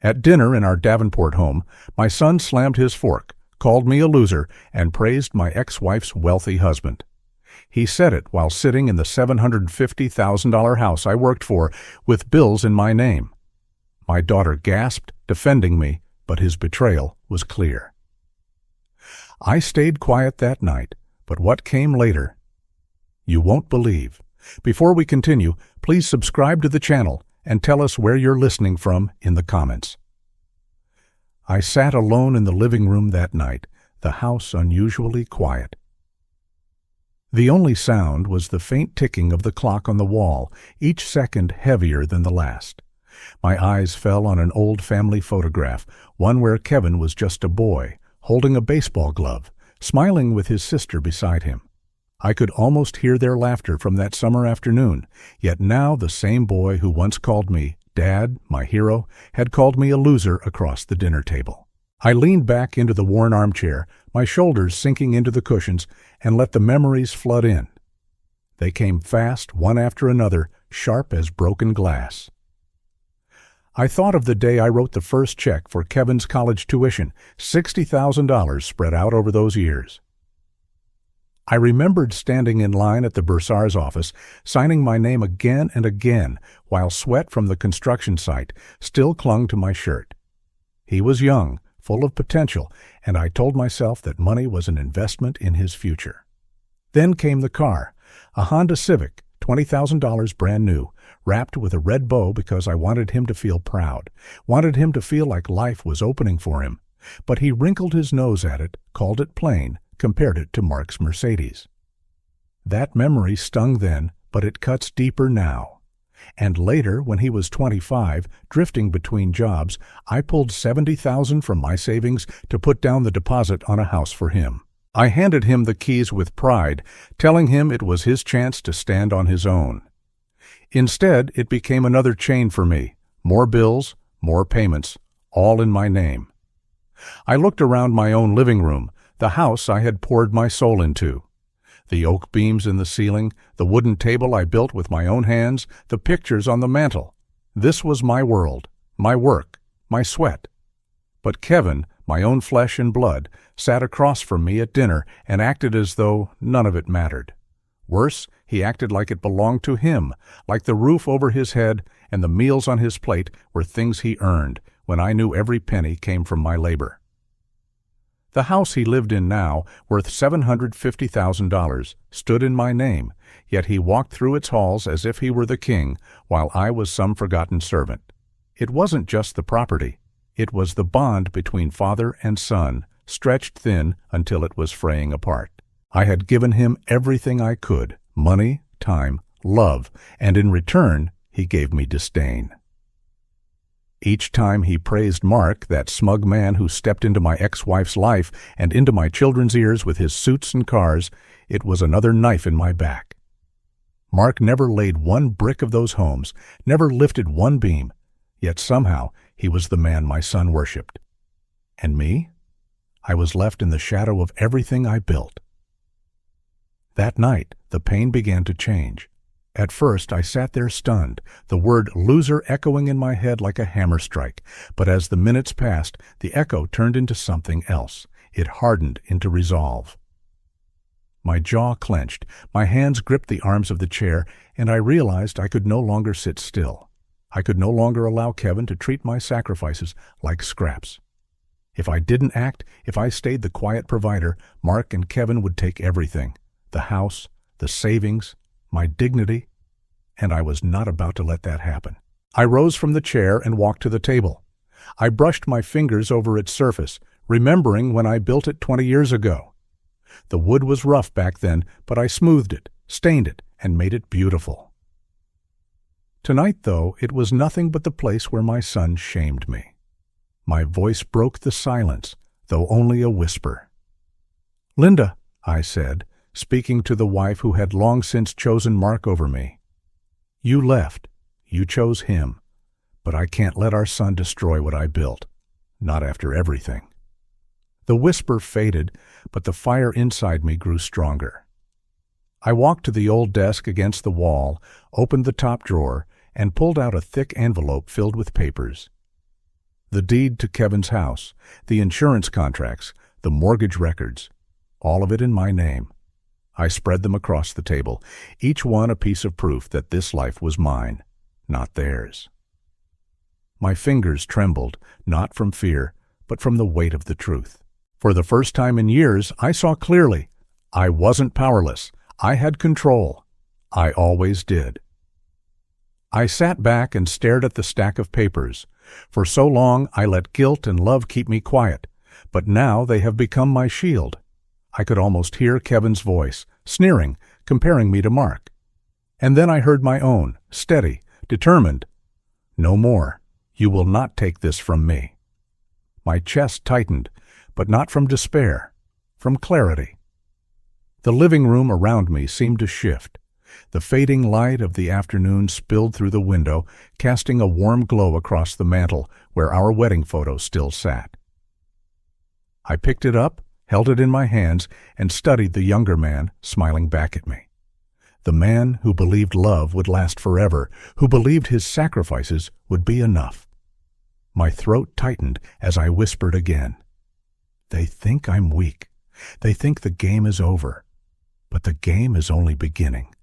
At dinner in our Davenport home, my son slammed his fork, called me a loser, and praised my ex-wife's wealthy husband. He said it while sitting in the $750,000 house I worked for with bills in my name. My daughter gasped, defending me, but his betrayal was clear. I stayed quiet that night, but what came later, you won't believe. Before we continue, please subscribe to the channel and tell us where you're listening from in the comments. I sat alone in the living room that night, the house unusually quiet. The only sound was the faint ticking of the clock on the wall, each second heavier than the last. My eyes fell on an old family photograph, one where Kevin was just a boy, holding a baseball glove, smiling with his sister beside him. I could almost hear their laughter from that summer afternoon, yet now the same boy who once called me Dad, my hero, had called me a loser across the dinner table. I leaned back into the worn armchair, my shoulders sinking into the cushions, and let the memories flood in. They came fast, one after another, sharp as broken glass. I thought of the day I wrote the first check for Kevin's college tuition, $60,000 spread out over those years. I remembered standing in line at the bursar's office, signing my name again and again, while sweat from the construction site still clung to my shirt. He was young, full of potential, and I told myself that money was an investment in his future. Then came the car, a Honda Civic, $20,000 brand new, wrapped with a red bow because I wanted him to feel proud, wanted him to feel like life was opening for him. But he wrinkled his nose at it, called it plain, compared it to Mark's Mercedes. That memory stung then, but it cuts deeper now. And later, when he was 25, drifting between jobs, I pulled $70,000 from my savings to put down the deposit on a house for him. I handed him the keys with pride, telling him it was his chance to stand on his own. Instead, it became another chain for me, more bills, more payments, all in my name. I looked around my own living room, the house I had poured my soul into. The oak beams in the ceiling, the wooden table I built with my own hands, the pictures on the mantel. This was my world, my work, my sweat. But Kevin, my own flesh and blood, sat across from me at dinner and acted as though none of it mattered. Worse, he acted like it belonged to him, like the roof over his head and the meals on his plate were things he earned, when I knew every penny came from my labor. The house he lived in now, worth $750,000, stood in my name, yet he walked through its halls as if he were the king, while I was some forgotten servant. It wasn't just the property. It was the bond between father and son, stretched thin until it was fraying apart. I had given him everything I could, money, time, love, and in return he gave me disdain. Each time he praised Mark, that smug man who stepped into my ex-wife's life and into my children's ears with his suits and cars, it was another knife in my back. Mark never laid one brick of those homes, never lifted one beam, yet somehow he was the man my son worshipped. And me? I was left in the shadow of everything I built. That night, the pain began to change. At first, I sat there stunned, the word loser echoing in my head like a hammer strike. But as the minutes passed, the echo turned into something else. It hardened into resolve. My jaw clenched, my hands gripped the arms of the chair, and I realized I could no longer sit still. I could no longer allow Kevin to treat my sacrifices like scraps. If I didn't act, if I stayed the quiet provider, Mark and Kevin would take everything. The house, the savings, my dignity, and I was not about to let that happen. I rose from the chair and walked to the table. I brushed my fingers over its surface, remembering when I built it 20 years ago. The wood was rough back then, but I smoothed it, stained it, and made it beautiful. Tonight, though, it was nothing but the place where my son shamed me. My voice broke the silence, though only a whisper. "Linda," I said, speaking to the wife who had long since chosen Mark over me. "You left. You chose him. But I can't let our son destroy what I built. Not after everything." The whisper faded, but the fire inside me grew stronger. I walked to the old desk against the wall, opened the top drawer, and pulled out a thick envelope filled with papers. The deed to Kevin's house, the insurance contracts, the mortgage records, all of it in my name. I spread them across the table, each one a piece of proof that this life was mine, not theirs. My fingers trembled, not from fear, but from the weight of the truth. For the first time in years, I saw clearly. I wasn't powerless. I had control. I always did. I sat back and stared at the stack of papers. For so long, I let guilt and love keep me quiet, but now they have become my shield. I could almost hear Kevin's voice, sneering, comparing me to Mark. And then I heard my own, steady, determined. No more. You will not take this from me. My chest tightened, but not from despair, from clarity. The living room around me seemed to shift. The fading light of the afternoon spilled through the window, casting a warm glow across the mantel where our wedding photo still sat. I picked it up, held it in my hands, and studied the younger man smiling back at me. The man who believed love would last forever, who believed his sacrifices would be enough. My throat tightened as I whispered again. They think I'm weak. They think the game is over. But the game is only beginning.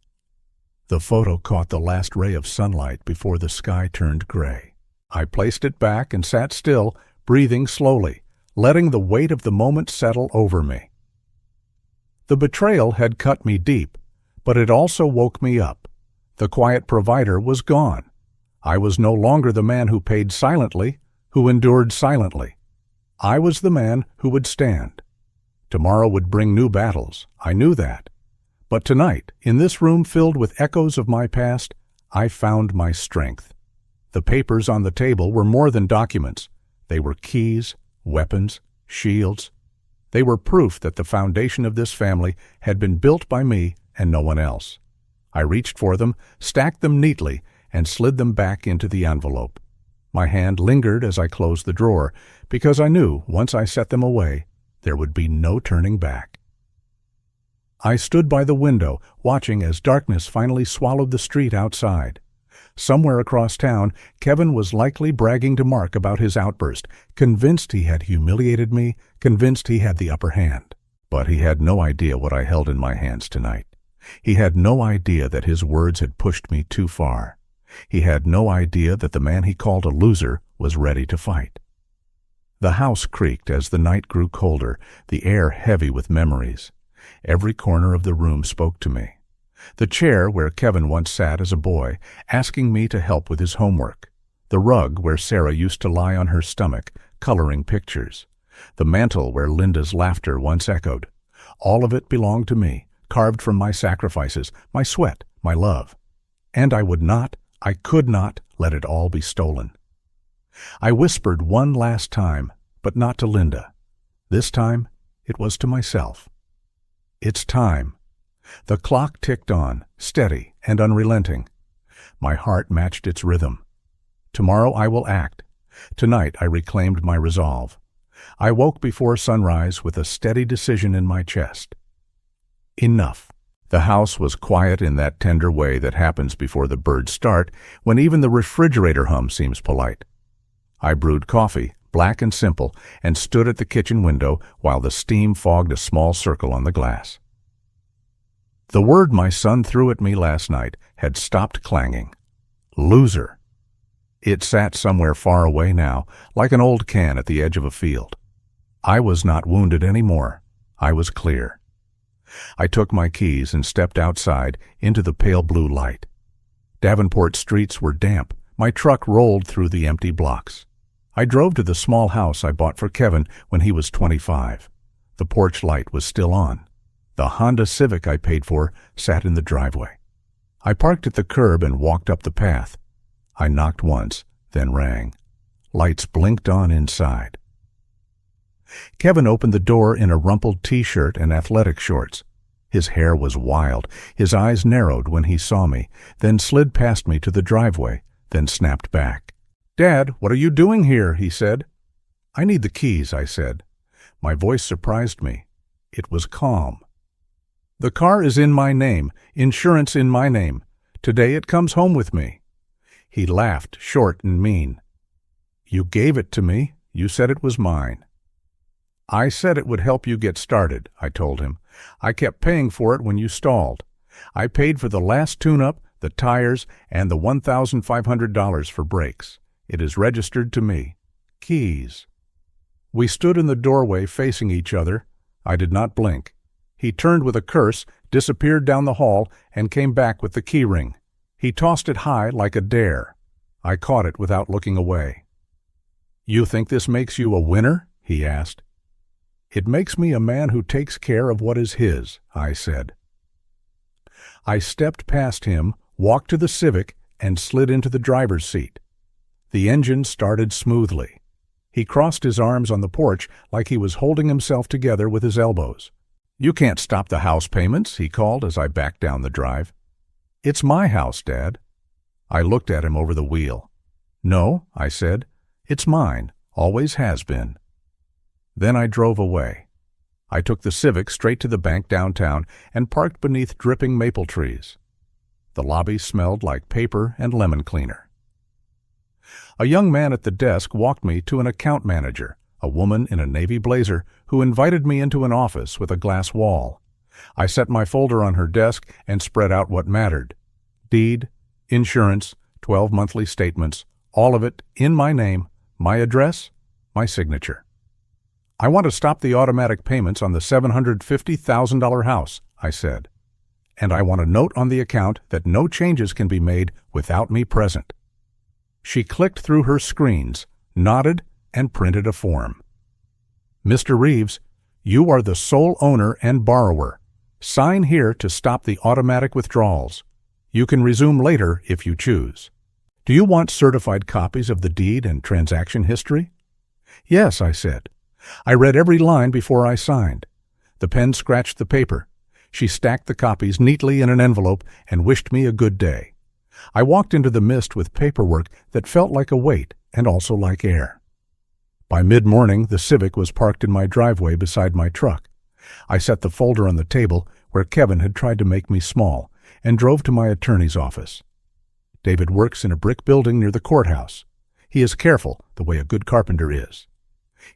The photo caught the last ray of sunlight before the sky turned gray. I placed it back and sat still, breathing slowly, letting the weight of the moment settle over me. The betrayal had cut me deep, but it also woke me up. The quiet provider was gone. I was no longer the man who paid silently, who endured silently. I was the man who would stand. Tomorrow would bring new battles, I knew that. But tonight, in this room filled with echoes of my past, I found my strength. The papers on the table were more than documents. They were keys, weapons, shields. They were proof that the foundation of this family had been built by me and no one else. I reached for them, stacked them neatly, and slid them back into the envelope. My hand lingered as I closed the drawer, because I knew once I set them away, there would be no turning back. I stood by the window, watching as darkness finally swallowed the street outside. Somewhere across town, Kevin was likely bragging to Mark about his outburst, convinced he had humiliated me, convinced he had the upper hand. But he had no idea what I held in my hands tonight. He had no idea that his words had pushed me too far. He had no idea that the man he called a loser was ready to fight. The house creaked as the night grew colder, the air heavy with memories. Every corner of the room spoke to me. The chair where Kevin once sat as a boy, asking me to help with his homework. The rug where Sarah used to lie on her stomach, coloring pictures. The mantel where Linda's laughter once echoed. All of it belonged to me, carved from my sacrifices, my sweat, my love. And I could not let it all be stolen. I whispered one last time, but not to Linda. This time, it was to myself. It's time. The clock ticked on, steady and unrelenting. My heart matched its rhythm. Tomorrow I will act. Tonight I reclaimed my resolve. I woke before sunrise with a steady decision in my chest. Enough. The house was quiet in that tender way that happens before the birds start, when even the refrigerator hum seems polite. I brewed coffee, black and simple, and stood at the kitchen window while the steam fogged a small circle on the glass. The word my son threw at me last night had stopped clanging. Loser. It sat somewhere far away now, like an old can at the edge of a field. I was not wounded anymore. I was clear. I took my keys and stepped outside into the pale blue light. Davenport streets were damp. My truck rolled through the empty blocks. I drove to the small house I bought for Kevin when he was 25. The porch light was still on. The Honda Civic I paid for sat in the driveway. I parked at the curb and walked up the path. I knocked once, then rang. Lights blinked on inside. Kevin opened the door in a rumpled t-shirt and athletic shorts. His hair was wild. His eyes narrowed when he saw me, then slid past me to the driveway, then snapped back. "Dad, what are you doing here?" he said. "I need the keys," I said. My voice surprised me. It was calm. "The car is in my name, insurance in my name. Today it comes home with me." He laughed, short and mean. You gave it to me. You said it was mine. I said it would help you get started, I told him. I kept paying for it when you stalled. I paid for the last tune-up, the tires, and the $1,500 for brakes. It is registered to me. Keys. We stood in the doorway facing each other. I did not blink. He turned with a curse, disappeared down the hall, and came back with the key ring. He tossed it high like a dare. I caught it without looking away. You think this makes you a winner? He asked. It makes me a man who takes care of what is his, I said. I stepped past him, walked to the Civic, and slid into the driver's seat. The engine started smoothly. He crossed his arms on the porch like he was holding himself together with his elbows. You can't stop the house payments, he called as I backed down the drive. It's my house, Dad. I looked at him over the wheel. No, I said. It's mine. Always has been. Then I drove away. I took the Civic straight to the bank downtown and parked beneath dripping maple trees. The lobby smelled like paper and lemon cleaner. A young man at the desk walked me to an account manager, a woman in a navy blazer, who invited me into an office with a glass wall. I set my folder on her desk and spread out what mattered. Deed, insurance, 12 monthly statements, all of it in my name, my address, my signature. I want to stop the automatic payments on the $750,000 house, I said. And I want a note on the account that no changes can be made without me present. She clicked through her screens, nodded, and printed a form. Mr. Reeves, you are the sole owner and borrower. Sign here to stop the automatic withdrawals. You can resume later if you choose. Do you want certified copies of the deed and transaction history? Yes, I said. I read every line before I signed. The pen scratched the paper. She stacked the copies neatly in an envelope and wished me a good day. I walked into the mist with paperwork that felt like a weight and also like air. By mid-morning, the Civic was parked in my driveway beside my truck. I set the folder on the table where Kevin had tried to make me small and drove to my attorney's office. David works in a brick building near the courthouse. He is careful, the way a good carpenter is.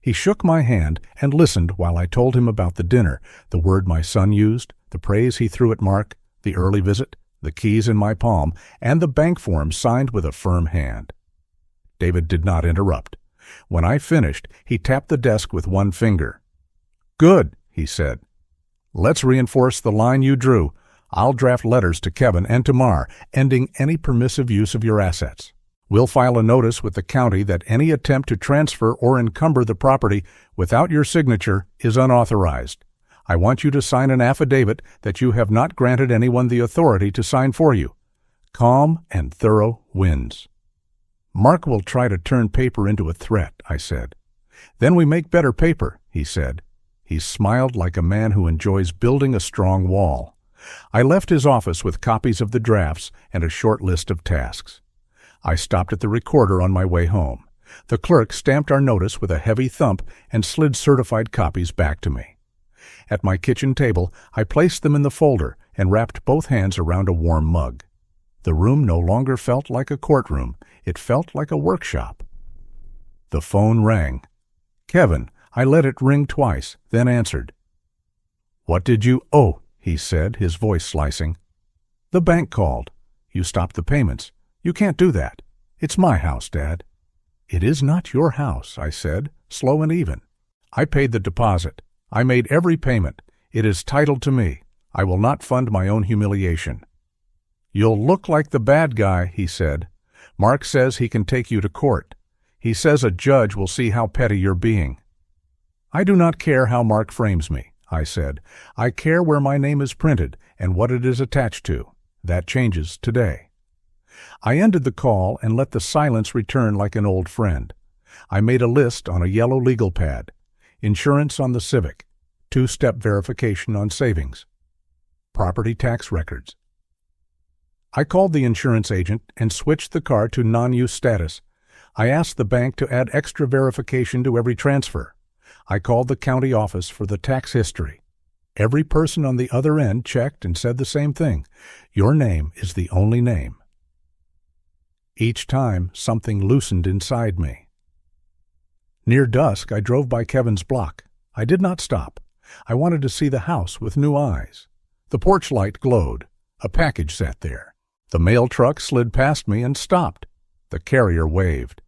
He shook my hand and listened while I told him about the dinner, the word my son used, the praise he threw at Mark, the early visit, the keys in my palm, and the bank form signed with a firm hand. David did not interrupt. When I finished, he tapped the desk with one finger. Good, he said. Let's reinforce the line you drew. I'll draft letters to Kevin and to Mar, ending any permissive use of your assets. We'll file a notice with the county that any attempt to transfer or encumber the property without your signature is unauthorized. I want you to sign an affidavit that you have not granted anyone the authority to sign for you. Calm and thorough wins. Mark will try to turn paper into a threat, I said. Then we make better paper, he said. He smiled like a man who enjoys building a strong wall. I left his office with copies of the drafts and a short list of tasks. I stopped at the recorder on my way home. The clerk stamped our notice with a heavy thump and slid certified copies back to me. At my kitchen table, I placed them in the folder and wrapped both hands around a warm mug. The room no longer felt like a courtroom. It felt like a workshop. The phone rang. Kevin, I let it ring twice, then answered. What did you owe? He said, his voice slicing. The bank called. You stopped the payments. You can't do that. It's my house, Dad. It is not your house, I said, slow and even. I paid the deposit. I made every payment. It is titled to me. I will not fund my own humiliation. You'll look like the bad guy, he said. Mark says he can take you to court. He says a judge will see how petty you're being. I do not care how Mark frames me, I said. I care where my name is printed and what it is attached to. That changes today. I ended the call and let the silence return like an old friend. I made a list on a yellow legal pad. Insurance on the Civic. 2-step verification on savings. Property tax records. I called the insurance agent and switched the car to non-use status. I asked the bank to add extra verification to every transfer. I called the county office for the tax history. Every person on the other end checked and said the same thing. Your name is the only name. Each time, something loosened inside me. Near dusk, I drove by Kevin's block. I did not stop. I wanted to see the house with new eyes. The porch light glowed. A package sat there. The mail truck slid past me and stopped. The carrier waved.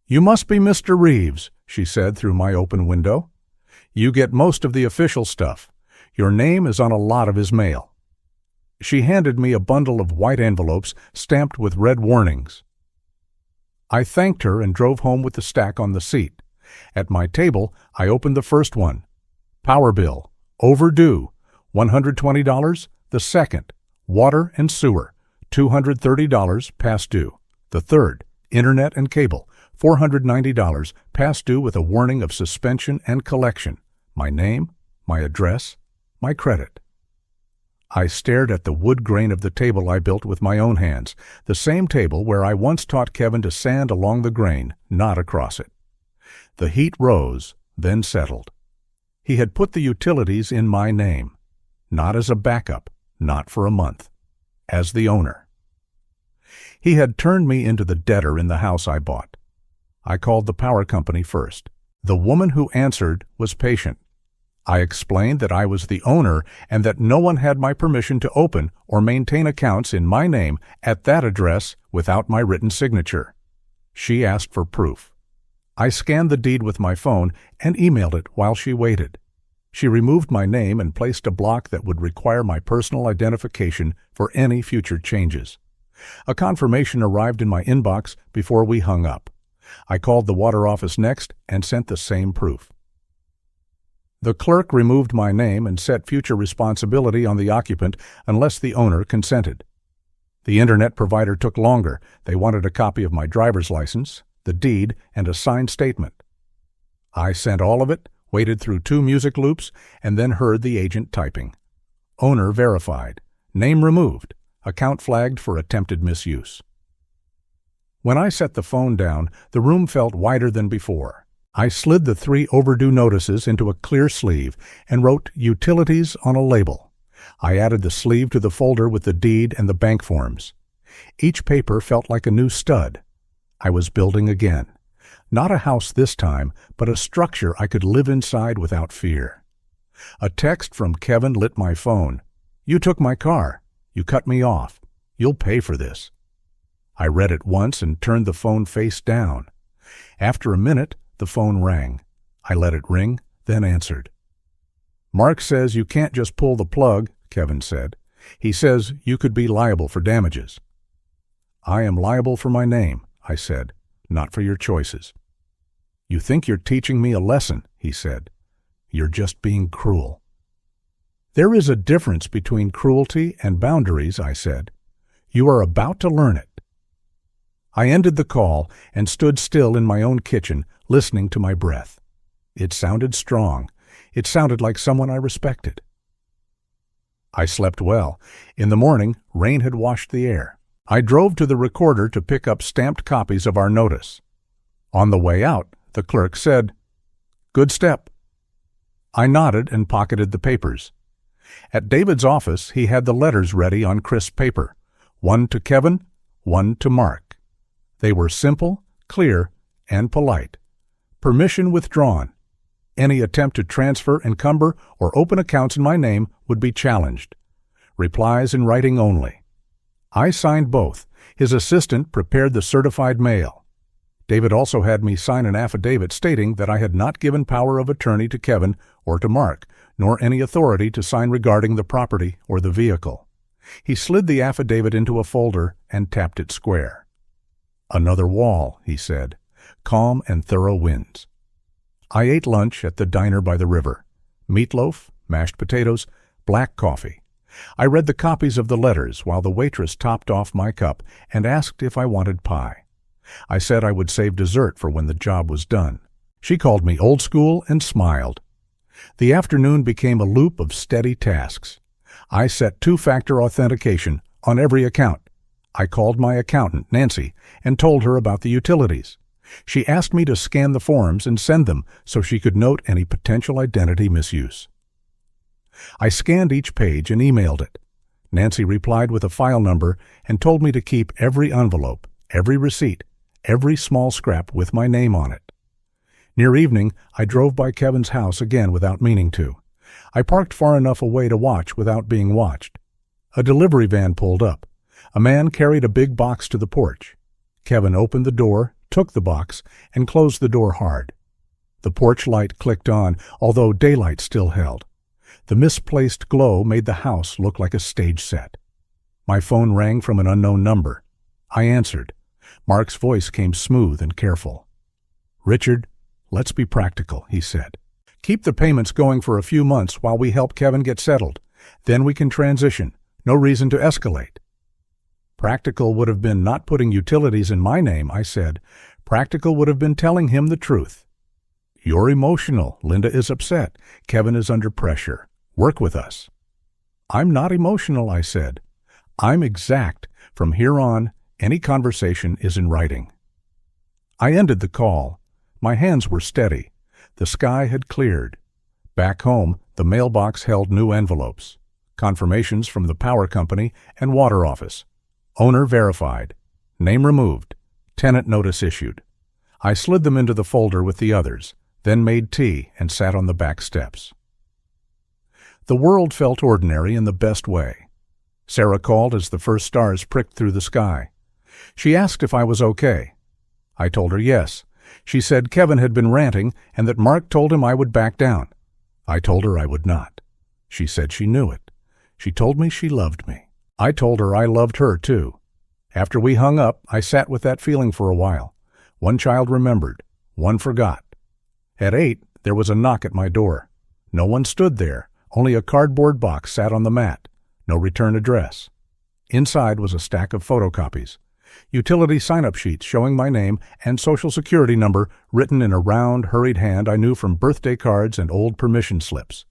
"You must be Mr. Reeves," she said through my open window. "You get most of the official stuff. Your name is on a lot of his mail." She handed me a bundle of white envelopes stamped with red warnings. I thanked her and drove home with the stack on the seat. At my table, I opened the first one. Power bill, overdue, $120. The second, water and sewer, $230 past due. The third, internet and cable, $490 past due with a warning of suspension and collection. My name, my address, my credit. I stared at the wood grain of the table I built with my own hands, the same table where I once taught Kevin to sand along the grain, not across it. The heat rose, then settled. He had put the utilities in my name, not as a backup, not for a month, as the owner. He had turned me into the debtor in the house I bought. I called the power company first. The woman who answered was patient. I explained that I was the owner and that no one had my permission to open or maintain accounts in my name at that address without my written signature. She asked for proof. I scanned the deed with my phone and emailed it while she waited. She removed my name and placed a block that would require my personal identification for any future changes. A confirmation arrived in my inbox before we hung up. I called the water office next and sent the same proof. The clerk removed my name and set future responsibility on the occupant unless the owner consented. The internet provider took longer. They wanted a copy of my driver's license, the deed, and a signed statement. I sent all of it, waited through 2 music loops, and then heard the agent typing. Owner verified. Name removed. Account flagged for attempted misuse. When I set the phone down, the room felt wider than before. I slid the 3 overdue notices into a clear sleeve and wrote utilities on a label. I added the sleeve to the folder with the deed and the bank forms. Each paper felt like a new stud. I was building again. Not a house this time, but a structure I could live inside without fear. A text from Kevin lit my phone. "You took my car. You cut me off. You'll pay for this." I read it once and turned the phone face down. After a minute, the phone rang. I let it ring, then answered. "Mark says you can't just pull the plug," Kevin said. "He says you could be liable for damages." "I am liable for my name," I said, "not for your choices." "You think you're teaching me a lesson," he said. "You're just being cruel." "There is a difference between cruelty and boundaries," I said. "You are about to learn it." I ended the call and stood still in my own kitchen, listening to my breath. It sounded strong. It sounded like someone I respected. I slept well. In the morning, rain had washed the air. I drove to the recorder to pick up stamped copies of our notice. On the way out, the clerk said, "Good step." I nodded and pocketed the papers. At David's office, he had the letters ready on crisp paper, one to Kevin, one to Mark. They were simple, clear, and polite. Permission withdrawn. Any attempt to transfer, encumber, or open accounts in my name would be challenged. Replies in writing only. I signed both. His assistant prepared the certified mail. David also had me sign an affidavit stating that I had not given power of attorney to Kevin or to Mark, nor any authority to sign regarding the property or the vehicle. He slid the affidavit into a folder and tapped it square. "Another wall," he said. "Calm and thorough winds." I ate lunch at the diner by the river. Meatloaf, mashed potatoes, black coffee. I read the copies of the letters while the waitress topped off my cup and asked if I wanted pie. I said I would save dessert for when the job was done. She called me old school and smiled. The afternoon became a loop of steady tasks. I set 2-factor authentication on every account. I called my accountant, Nancy, and told her about the utilities. She asked me to scan the forms and send them so she could note any potential identity misuse. I scanned each page and emailed it. Nancy replied with a file number and told me to keep every envelope, every receipt, every small scrap with my name on it. Near evening, I drove by Kevin's house again without meaning to. I parked far enough away to watch without being watched. A delivery van pulled up. A man carried a big box to the porch. Kevin opened the door, took the box, and closed the door hard. The porch light clicked on, although daylight still held. The misplaced glow made the house look like a stage set. My phone rang from an unknown number. I answered. Mark's voice came smooth and careful. "Richard, let's be practical," he said. "Keep the payments going for a few months while we help Kevin get settled. Then we can transition. No reason to escalate." Practical would have been not putting utilities in my name, I said. Practical would have been telling him the truth. "You're emotional. Linda is upset. Kevin is under pressure. Work with us." "I'm not emotional," I said. "I'm exact. From here on, any conversation is in writing." I ended the call. My hands were steady. The sky had cleared. Back home, the mailbox held new envelopes. Confirmations from the power company and water office. Owner verified. Name removed. Tenant notice issued. I slid them into the folder with the others, then made tea and sat on the back steps. The world felt ordinary in the best way. Sarah called as the first stars pricked through the sky. She asked if I was okay. I told her yes. She said Kevin had been ranting and that Mark told him I would back down. I told her I would not. She said she knew it. She told me she loved me. I told her I loved her too. After we hung up, I sat with that feeling for a while. One child remembered. One forgot. At 8, there was a knock at my door. No one stood there. Only a cardboard box sat on the mat. No return address. Inside was a stack of photocopies. Utility sign-up sheets showing my name and social security number written in a round, hurried hand I knew from birthday cards and old permission slips.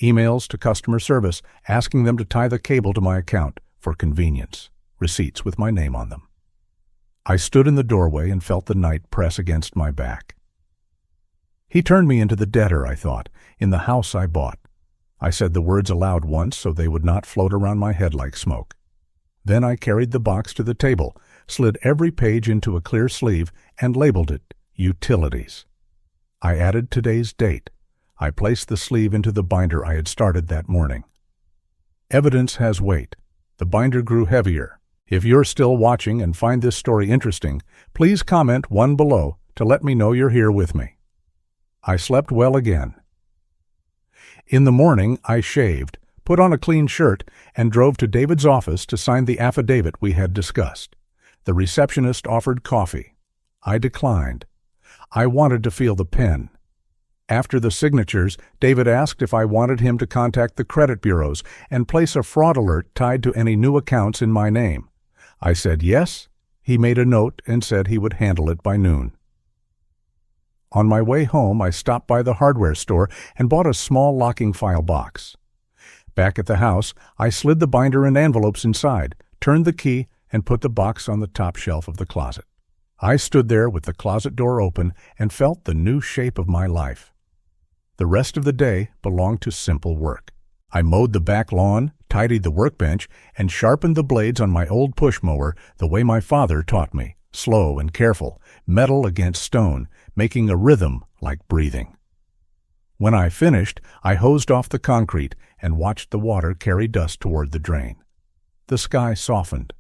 Emails to customer service asking them to tie the cable to my account for convenience. Receipts with my name on them. I stood in the doorway and felt the night press against my back. He turned me into the debtor, I thought, in the house I bought. I said the words aloud once so they would not float around my head like smoke. Then I carried the box to the table, slid every page into a clear sleeve, and labeled it Utilities. I added today's date. I placed the sleeve into the binder I had started that morning. Evidence has weight. The binder grew heavier. If you're still watching and find this story interesting, please comment one below to let me know you're here with me. I slept well again. In the morning, I shaved, put on a clean shirt, and drove to David's office to sign the affidavit we had discussed. The receptionist offered coffee. I declined. I wanted to feel the pen. After the signatures, David asked if I wanted him to contact the credit bureaus and place a fraud alert tied to any new accounts in my name. I said yes. He made a note and said he would handle it by noon. On my way home, I stopped by the hardware store and bought a small locking file box. Back at the house, I slid the binder and envelopes inside, turned the key, and put the box on the top shelf of the closet. I stood there with the closet door open and felt the new shape of my life. The rest of the day belonged to simple work. I mowed the back lawn, tidied the workbench, and sharpened the blades on my old push mower the way my father taught me, slow and careful, metal against stone, making a rhythm like breathing. When I finished, I hosed off the concrete and watched the water carry dust toward the drain. The sky softened.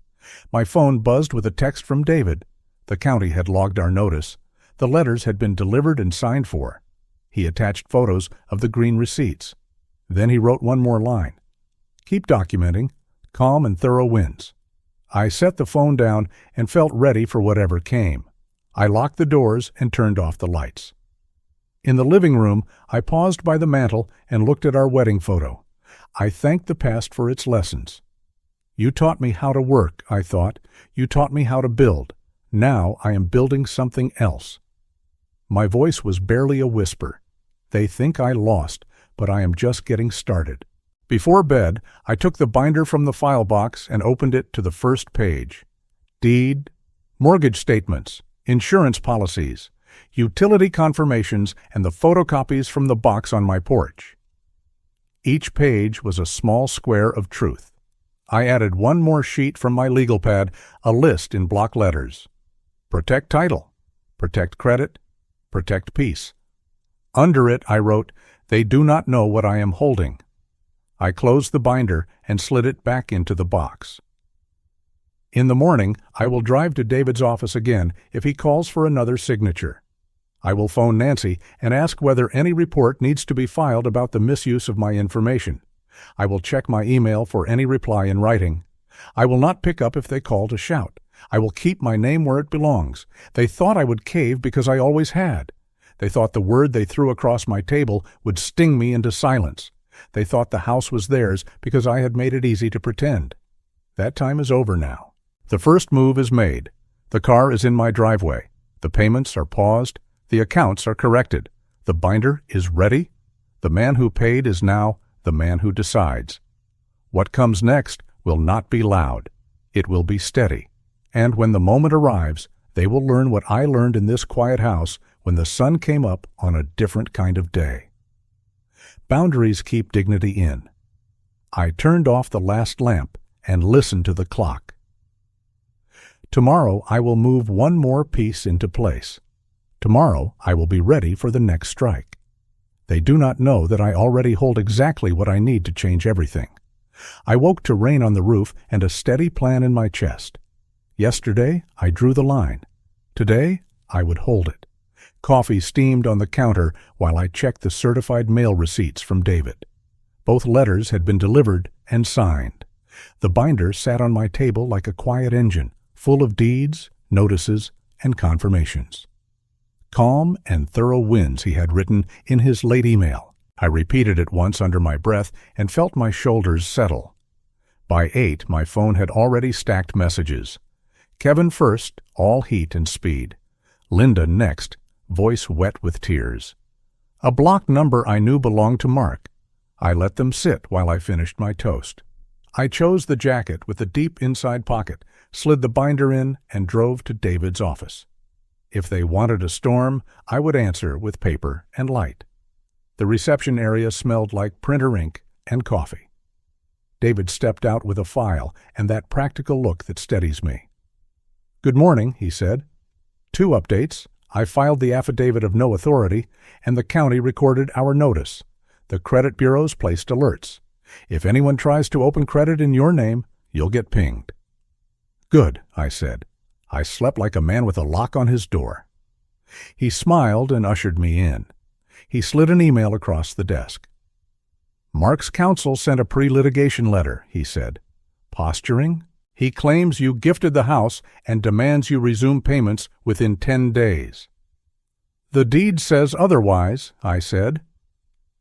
My phone buzzed with a text from David. The county had logged our notice. The letters had been delivered and signed for. He attached photos of the green receipts. Then he wrote one more line. Keep documenting. Calm and thorough wins. I set the phone down and felt ready for whatever came. I locked the doors and turned off the lights. In the living room, I paused by the mantel and looked at our wedding photo. I thanked the past for its lessons. You taught me how to work, I thought. You taught me how to build. Now I am building something else. My voice was barely a whisper. They think I lost, but I am just getting started. Before bed, I took the binder from the file box and opened it to the first page. Deed, mortgage statements, insurance policies, utility confirmations, and the photocopies from the box on my porch. Each page was a small square of truth. I added one more sheet from my legal pad, a list in block letters. Protect title, protect credit, protect peace, Under it, I wrote, "They do not know what I am holding." I closed the binder and slid it back into the box. In the morning, I will drive to David's office again if he calls for another signature. I will phone Nancy and ask whether any report needs to be filed about the misuse of my information. I will check my email for any reply in writing. I will not pick up if they call to shout. I will keep my name where it belongs. They thought I would cave because I always had. They thought the word they threw across my table would sting me into silence. They thought the house was theirs because I had made it easy to pretend. That time is over now. The first move is made. The car is in my driveway. The payments are paused. The accounts are corrected. The binder is ready. The man who paid is now the man who decides. What comes next will not be loud. It will be steady. And when the moment arrives, they will learn what I learned in this quiet house when the sun came up on a different kind of day. Boundaries keep dignity in. I turned off the last lamp and listened to the clock. Tomorrow I will move one more piece into place. Tomorrow I will be ready for the next strike. They do not know that I already hold exactly what I need to change everything. I woke to rain on the roof and a steady plan in my chest. Yesterday I drew the line. Today I would hold it. Coffee steamed on the counter while I checked the certified mail receipts from David. Both letters had been delivered and signed. The binder sat on my table like a quiet engine, full of deeds, notices, and confirmations. Calm and thorough winds, he had written in his late email. I repeated it once under my breath and felt my shoulders settle. By 8, my phone had already stacked messages. Kevin first, all heat and speed. Linda next, voice wet with tears. A block number I knew belonged to Mark. I let them sit while I finished my toast. I chose the jacket with the deep inside pocket, slid the binder in, and drove to David's office. If they wanted a storm, I would answer with paper and light. The reception area smelled like printer ink and coffee. David stepped out with a file and that practical look that steadies me. "Good morning," he said. "2 updates. I filed the affidavit of no authority, and the county recorded our notice. The credit bureaus placed alerts. If anyone tries to open credit in your name, you'll get pinged." "Good," I said. I slept like a man with a lock on his door. He smiled and ushered me in. He slid an email across the desk. "Mark's counsel sent a pre-litigation letter," he said. "Posturing? He claims you gifted the house and demands you resume payments within 10 days. "The deed says otherwise," I said.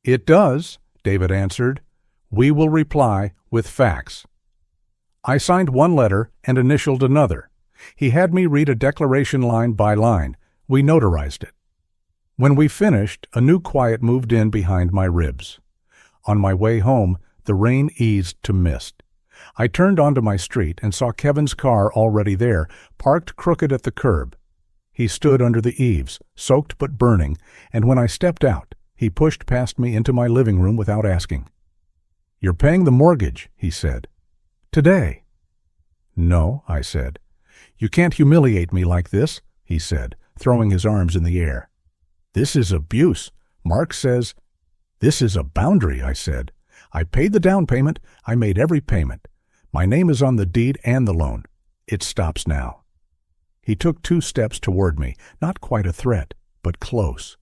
"It does," David answered. "We will reply with facts." I signed one letter and initialed another. He had me read a declaration line by line. We notarized it. When we finished, a new quiet moved in behind my ribs. On my way home, the rain eased to mist. I turned onto my street and saw Kevin's car already there, parked crooked at the curb. He stood under the eaves, soaked but burning, and when I stepped out, he pushed past me into my living room without asking. "You're paying the mortgage," he said. "Today." "No," I said. "You can't humiliate me like this," he said, throwing his arms in the air. "This is abuse. Mark says—" "This is a boundary," I said. "I paid the down payment. I made every payment. My name is on the deed and the loan. It stops now." He took 2 steps toward me, not quite a threat, but close.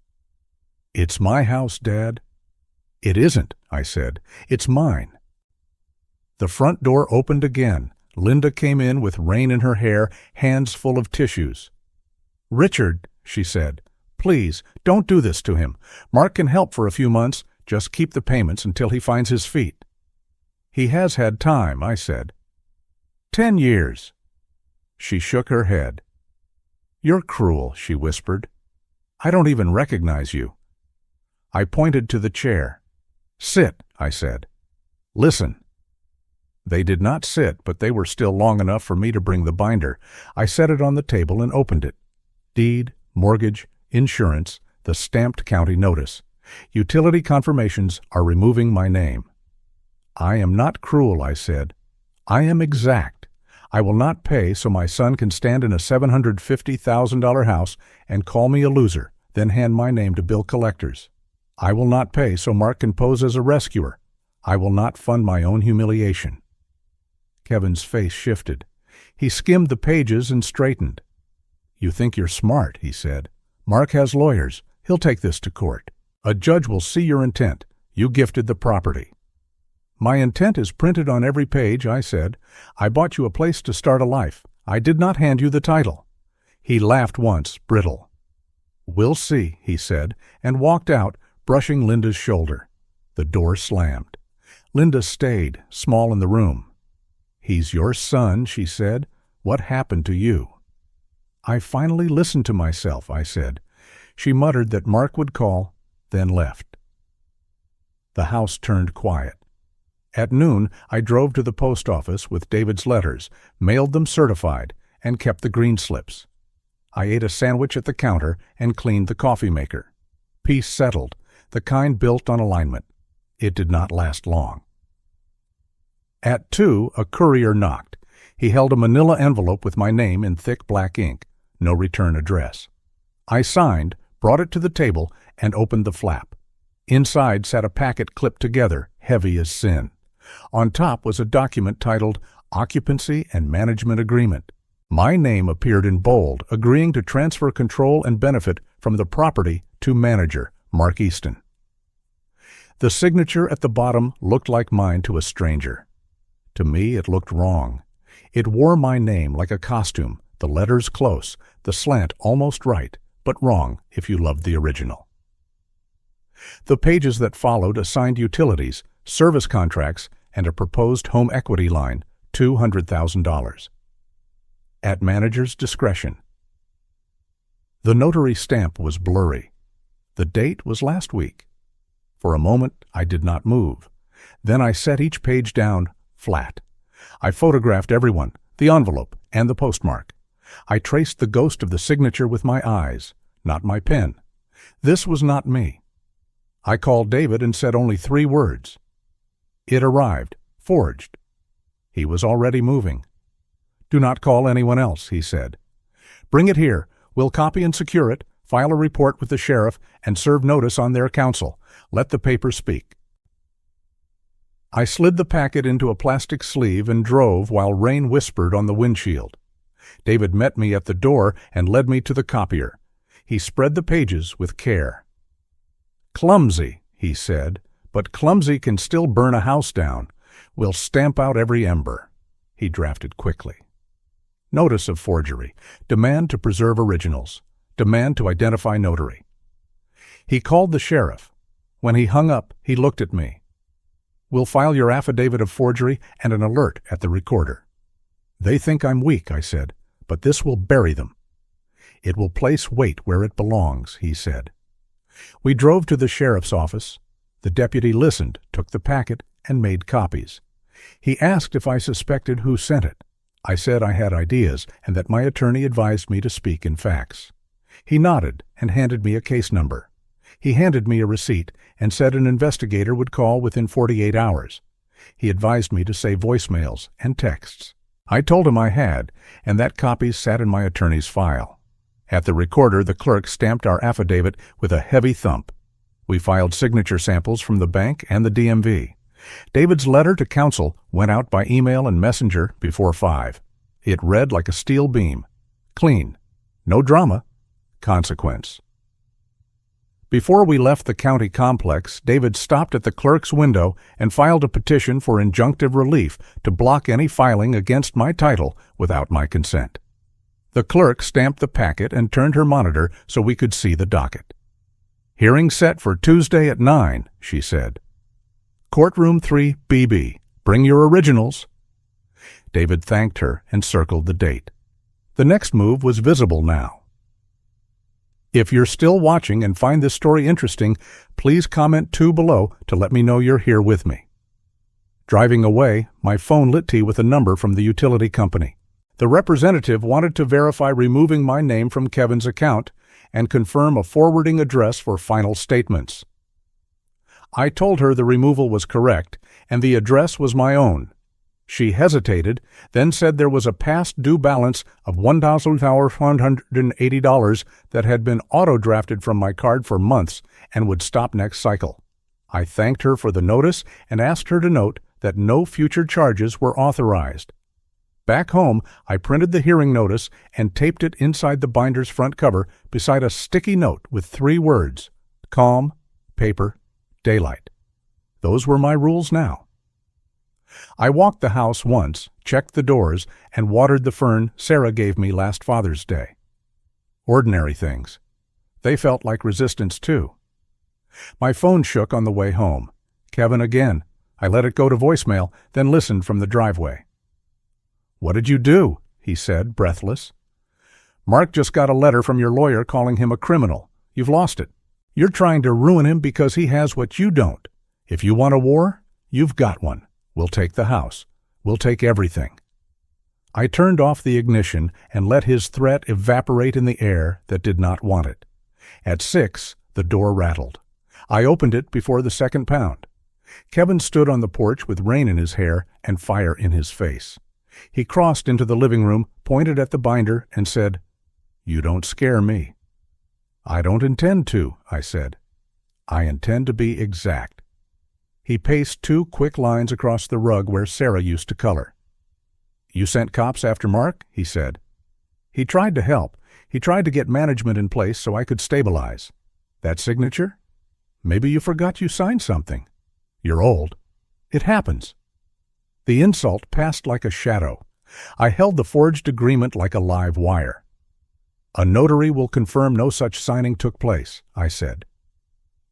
"It's my house, Dad." "It isn't," I said. "It's mine." The front door opened again. Linda came in with rain in her hair, hands full of tissues. "Richard," she said, "please, don't do this to him. Mark can help for a few months. Just keep the payments until he finds his feet." "He has had time," I said. 10 years. She shook her head. "You're cruel," she whispered. "I don't even recognize you." I pointed to the chair. "Sit," I said. "Listen." They did not sit, but they were still long enough for me to bring the binder. I set it on the table and opened it. Deed, mortgage, insurance, the stamped county notice. Utility confirmations are removing my name. "I am not cruel," I said. "I am exact. I will not pay so my son can stand in a $750,000 house and call me a loser, then hand my name to bill collectors. I will not pay so Mark can pose as a rescuer. I will not fund my own humiliation." Kevin's face shifted. He skimmed the pages and straightened. "You think you're smart," he said. "Mark has lawyers. He'll take this to court. A judge will see your intent. You gifted the property." "My intent is printed on every page," I said. "I bought you a place to start a life. I did not hand you the title." He laughed once, brittle. "We'll see," he said, and walked out, brushing Linda's shoulder. The door slammed. Linda stayed, small in the room. "He's your son," she said. "What happened to you?" "I finally listened to myself," I said. She muttered that Mark would call, then left. The house turned quiet. At noon, I drove to the post office with David's letters, mailed them certified, and kept the green slips. I ate a sandwich at the counter and cleaned the coffee maker. Peace settled, the kind built on alignment. It did not last long. At 2, a courier knocked. He held a manila envelope with my name in thick black ink, no return address. I signed, brought it to the table, and opened the flap. Inside sat a packet clipped together, heavy as sin. On top was a document titled Occupancy and Management Agreement. My name appeared in bold, agreeing to transfer control and benefit from the property to manager, Mark Easton. The signature at the bottom looked like mine to a stranger. To me, it looked wrong. It wore my name like a costume, the letters close, the slant almost right, but wrong if you loved the original. The pages that followed assigned utilities, service contracts, and a proposed home equity line, $200,000. At manager's discretion. The notary stamp was blurry. The date was last week. For a moment, I did not move. Then I set each page down flat. I photographed everyone, the envelope, and the postmark. I traced the ghost of the signature with my eyes, not my pen. This was not me. I called David and said only 3 words. It arrived, forged. He was already moving. "Do not call anyone else," he said. "Bring it here. We'll copy and secure it, file a report with the sheriff, and serve notice on their counsel. Let the paper speak." I slid the packet into a plastic sleeve and drove while rain whispered on the windshield. David met me at the door and led me to the copier. He spread the pages with care. "Clumsy," he said, "but clumsy can still burn a house down. We'll stamp out every ember." He drafted quickly. Notice of forgery. Demand to preserve originals. Demand to identify notary. He called the sheriff. When he hung up, he looked at me. "We'll file your affidavit of forgery and an alert at the recorder." "They think I'm weak," I said, "but this will bury them." "It will place weight where it belongs," he said. We drove to the sheriff's office. The deputy listened, took the packet, and made copies. He asked if I suspected who sent it. I said I had ideas and that my attorney advised me to speak in facts. He nodded and handed me a case number. He handed me a receipt and said an investigator would call within 48 hours. He advised me to save voicemails and texts. I told him I had, and that copies sat in my attorney's file. At the recorder, the clerk stamped our affidavit with a heavy thump. We filed signature samples from the bank and the DMV. David's letter to counsel went out by email and messenger before 5. It read like a steel beam. Clean. No drama. Consequence. Before we left the county complex, David stopped at the clerk's window and filed a petition for injunctive relief to block any filing against my title without my consent. The clerk stamped the packet and turned her monitor so we could see the docket. "Hearing set for Tuesday at 9, she said. "Courtroom 3, BB. Bring your originals." David thanked her and circled the date. The next move was visible now. If you're still watching and find this story interesting, please comment 2 below to let me know you're here with me. Driving away, my phone lit with a number from the utility company. The representative wanted to verify removing my name from Kevin's account and confirm a forwarding address for final statements. I told her the removal was correct and the address was my own. She hesitated, then said there was a past due balance of $1,180 that had been auto-drafted from my card for months and would stop next cycle. I thanked her for the notice and asked her to note that no future charges were authorized. Back home, I printed the hearing notice and taped it inside the binder's front cover beside a sticky note with 3 words: calm, paper, daylight. Those were my rules now. I walked the house once, checked the doors, and watered the fern Sarah gave me last Father's Day. Ordinary things. They felt like resistance, too. My phone shook on the way home. Kevin again. I let it go to voicemail, then listened from the driveway. "What did you do?" he said, breathless. "Mark just got a letter from your lawyer calling him a criminal. You've lost it. You're trying to ruin him because he has what you don't. If you want a war, you've got one. We'll take the house. We'll take everything." I turned off the ignition and let his threat evaporate in the air that did not want it. At 6, the door rattled. I opened it before the second pound. Kevin stood on the porch with rain in his hair and fire in his face. He crossed into the living room, pointed at the binder, and said, "You don't scare me." "I don't intend to," I said. "I intend to be exact." He paced 2 quick lines across the rug where Sarah used to color. "You sent cops after Mark?" he said. "He tried to help. He tried to get management in place so I could stabilize. That signature? Maybe you forgot you signed something. You're old. It happens." The insult passed like a shadow. I held the forged agreement like a live wire. "A notary will confirm no such signing took place," I said.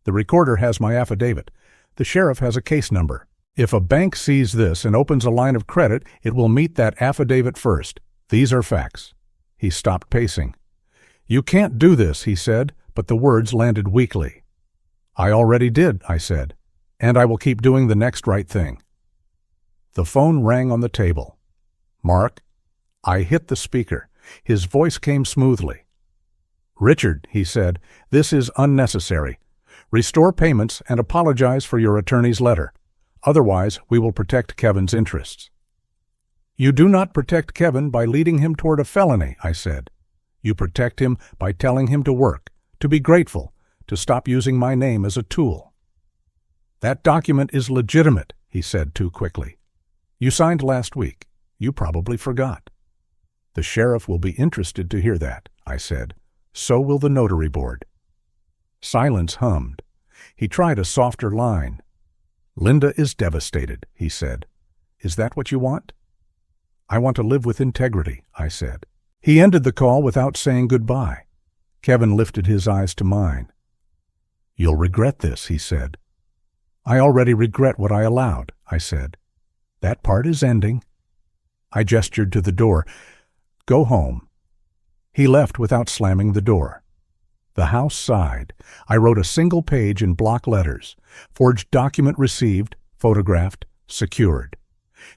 "The recorder has my affidavit. The sheriff has a case number. If a bank sees this and opens a line of credit, it will meet that affidavit first. These are facts." He stopped pacing. "You can't do this," he said, but the words landed weakly. "I already did," I said, "and I will keep doing the next right thing." The phone rang on the table. "Mark?" I hit the speaker. His voice came smoothly. "Richard," he said, "this is unnecessary. Restore payments and apologize for your attorney's letter. Otherwise, we will protect Kevin's interests." "You do not protect Kevin by leading him toward a felony," I said. "You protect him by telling him to work, to be grateful, to stop using my name as a tool." "That document is legitimate," he said too quickly. "You signed last week. You probably forgot." "The sheriff will be interested to hear that," I said. "So will the notary board." Silence hummed. He tried a softer line. "Linda is devastated," he said. "Is that what you want?" "I want to live with integrity," I said. He ended the call without saying goodbye. Kevin lifted his eyes to mine. "You'll regret this," he said. "I already regret what I allowed," I said. "That part is ending." I gestured to the door. "Go home." He left without slamming the door. The house sighed. I wrote a single page in block letters. Forged document received, photographed, secured.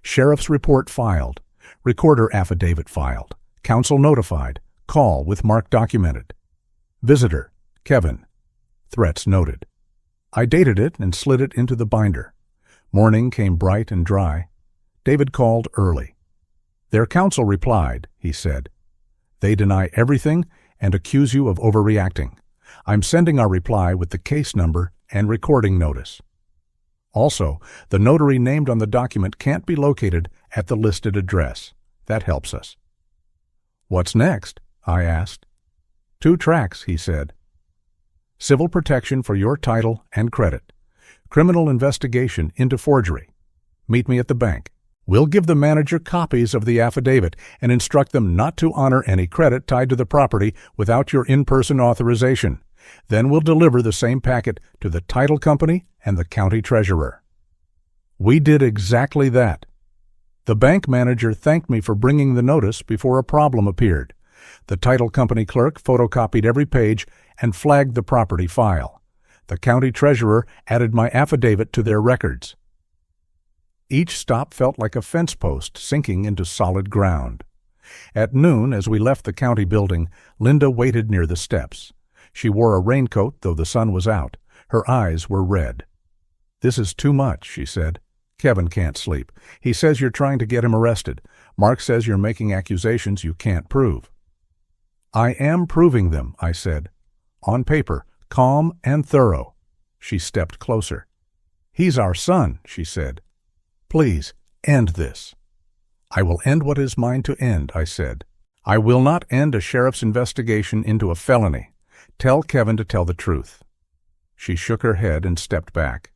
Sheriff's report filed. Recorder affidavit filed. Counsel notified. Call with Mark documented. Visitor, Kevin. Threats noted. I dated it and slid it into the binder. Morning came bright and dry. David called early. "Their counsel replied," he said. "They deny everything and accuse you of overreacting. I'm sending our reply with the case number and recording notice. Also, the notary named on the document can't be located at the listed address. That helps us." "What's next?" I asked. 2 tracks, he said. Civil protection for your title and credit. Criminal investigation into forgery. Meet me at the bank. We'll give the manager copies of the affidavit and instruct them not to honor any credit tied to the property without your in-person authorization. Then we'll deliver the same packet to the title company and the county treasurer. We did exactly that. The bank manager thanked me for bringing the notice before a problem appeared. The title company clerk photocopied every page and flagged the property file. The county treasurer added my affidavit to their records. Each stop felt like a fence post sinking into solid ground. At noon, as we left the county building, Linda waited near the steps. She wore a raincoat, though the sun was out. Her eyes were red. "This is too much," she said. Kevin can't sleep. He says you're trying to get him arrested. Mark says you're making accusations you can't prove." "I am proving them," I said. "On paper, calm and thorough." She stepped closer. "He's our son," she said. "Please, end this." "I will end what is mine to end," I said. "I will not end a sheriff's investigation into a felony. Tell Kevin to tell the truth." She shook her head and stepped back.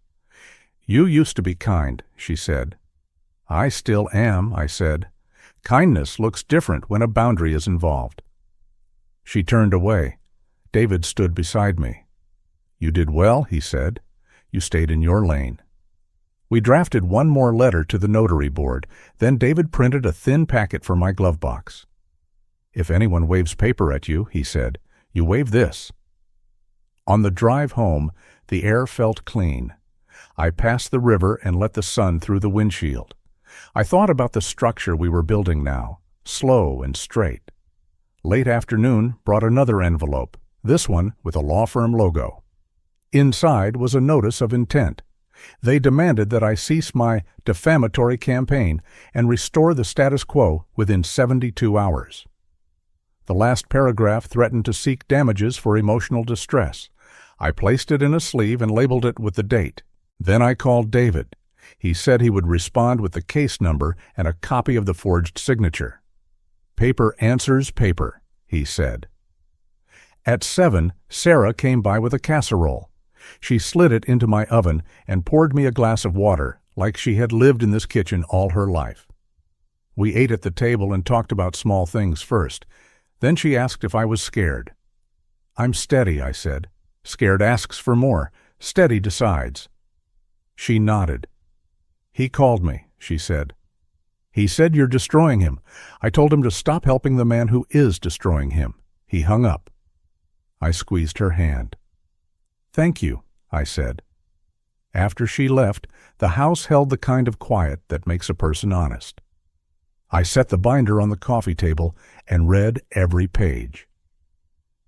"You used to be kind," she said. "I still am," I said. "Kindness looks different when a boundary is involved." She turned away. David stood beside me. "You did well," he said. "You stayed in your lane." We drafted one more letter to the notary board. Then David printed a thin packet for my glove box. "If anyone waves paper at you," he said, "you wave this." On the drive home, the air felt clean. I passed the river and let the sun through the windshield. I thought about the structure we were building now, slow and straight. Late afternoon brought another envelope, this one with a law firm logo. Inside was a notice of intent. They demanded that I cease my defamatory campaign and restore the status quo within 72 hours. The last paragraph threatened to seek damages for emotional distress. I placed it in a sleeve and labeled it with the date. Then I called David. He said he would respond with the case number and a copy of the forged signature. "Paper answers paper," he said. At 7, Sarah came by with a casserole. She slid it into my oven and poured me a glass of water, like she had lived in this kitchen all her life. We ate at the table and talked about small things first. Then she asked if I was scared. "I'm steady," I said. "Scared asks for more. Steady decides." She nodded. "He called me," she said. "He said you're destroying him. I told him to stop helping the man who is destroying him." He hung up. I squeezed her hand. "Thank you," I said. After she left, the house held the kind of quiet that makes a person honest. I set the binder on the coffee table and read every page.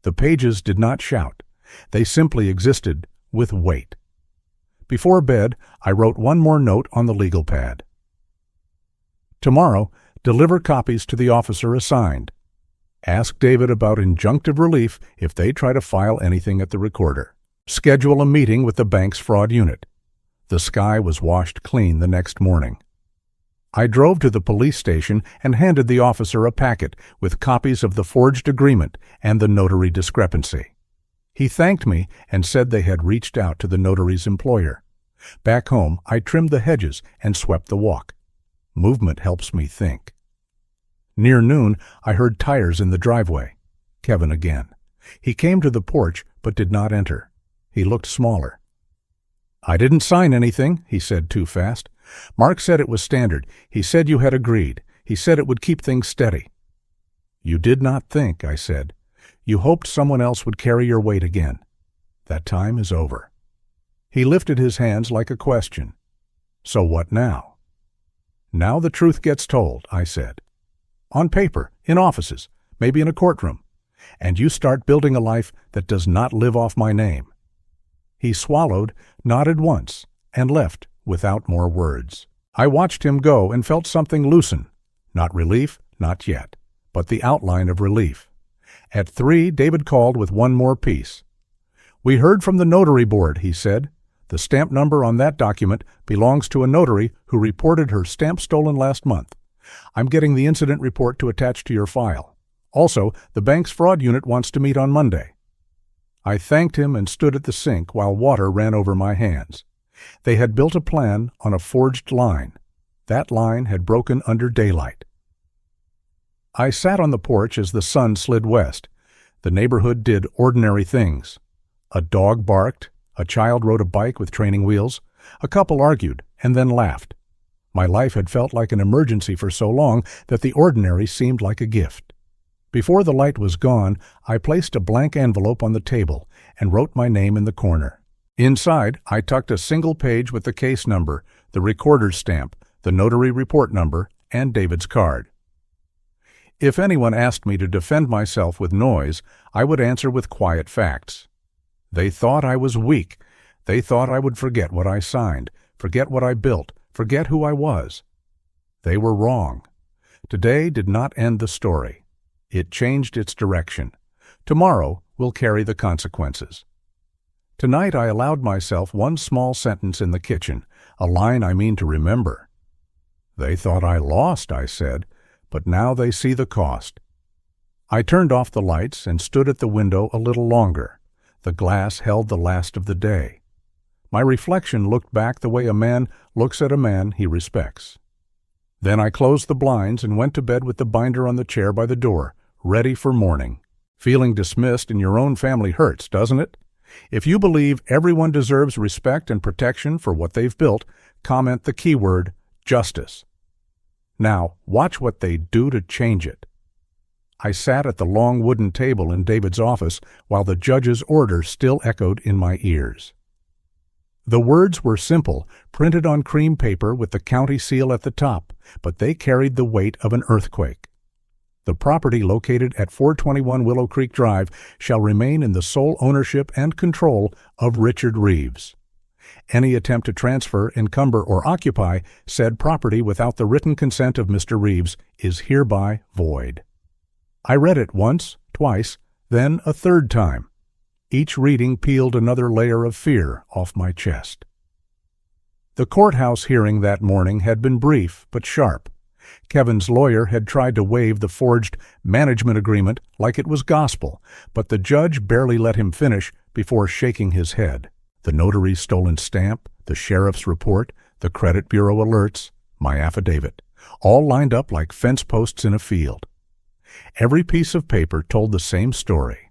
The pages did not shout. They simply existed with weight. Before bed, I wrote one more note on the legal pad. "Tomorrow, deliver copies to the officer assigned. Ask David about injunctive relief if they try to file anything at the recorder. Schedule a meeting with the bank's fraud unit." The sky was washed clean the next morning. I drove to the police station and handed the officer a packet with copies of the forged agreement and the notary discrepancy. He thanked me and said they had reached out to the notary's employer. Back home, I trimmed the hedges and swept the walk. Movement helps me think. Near noon, I heard tires in the driveway. Kevin again. He came to the porch but did not enter. He looked smaller. "I didn't sign anything," he said too fast. "Mark said it was standard. He said you had agreed. He said it would keep things steady." "You did not think," I said. "You hoped someone else would carry your weight again. That time is over." He lifted his hands like a question. "So what now?" "Now the truth gets told," I said. "On paper, in offices, maybe in a courtroom. And you start building a life that does not live off my name." He swallowed, nodded once, and left without more words. I watched him go and felt something loosen. Not relief, not yet, but the outline of relief. At 3, David called with one more piece. "We heard from the notary board," he said. "The stamp number on that document belongs to a notary who reported her stamp stolen last month. I'm getting the incident report to attach to your file. Also, the bank's fraud unit wants to meet on Monday." I thanked him and stood at the sink while water ran over my hands. They had built a plan on a forged line. That line had broken under daylight. I sat on the porch as the sun slid west. The neighborhood did ordinary things. A dog barked, a child rode a bike with training wheels, a couple argued and then laughed. My life had felt like an emergency for so long that the ordinary seemed like a gift. Before the light was gone, I placed a blank envelope on the table and wrote my name in the corner. Inside, I tucked a single page with the case number, the recorder's stamp, the notary report number, and David's card. If anyone asked me to defend myself with noise, I would answer with quiet facts. They thought I was weak. They thought I would forget what I signed, forget what I built, forget who I was. They were wrong. Today did not end the story. It changed its direction. Tomorrow will carry the consequences. Tonight I allowed myself one small sentence in the kitchen, a line I mean to remember. They thought I lost, I said, but now they see the cost. I turned off the lights and stood at the window a little longer. The glass held the last of the day. My reflection looked back the way a man looks at a man he respects. Then I closed the blinds and went to bed with the binder on the chair by the door, ready for morning. Feeling dismissed in your own family hurts, doesn't it? If you believe everyone deserves respect and protection for what they've built, comment the keyword justice. Now, watch what they do to change it. I sat at the long wooden table in David's office while the judge's order still echoed in my ears. The words were simple, printed on cream paper with the county seal at the top, but they carried the weight of an earthquake. The property located at 421 Willow Creek Drive shall remain in the sole ownership and control of Richard Reeves. Any attempt to transfer, encumber, or occupy said property without the written consent of Mr. Reeves is hereby void. I read it once, twice, then a third time. Each reading peeled another layer of fear off my chest. The courthouse hearing that morning had been brief but sharp. Kevin's lawyer had tried to waive the forged management agreement like it was gospel, but the judge barely let him finish before shaking his head. The notary's stolen stamp, the sheriff's report, the credit bureau alerts, my affidavit, all lined up like fence posts in a field. Every piece of paper told the same story.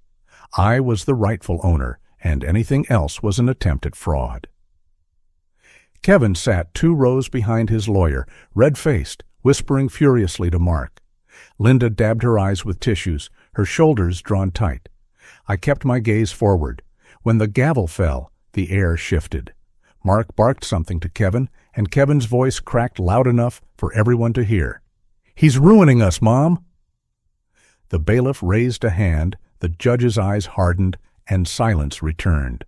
I was the rightful owner, and anything else was an attempt at fraud. Kevin sat 2 rows behind his lawyer, red-faced, whispering furiously to Mark. Linda dabbed her eyes with tissues, her shoulders drawn tight. I kept my gaze forward. When the gavel fell, the air shifted. Mark barked something to Kevin, and Kevin's voice cracked loud enough for everyone to hear. "He's ruining us, Mom!" The bailiff raised a hand, the judge's eyes hardened, and silence returned.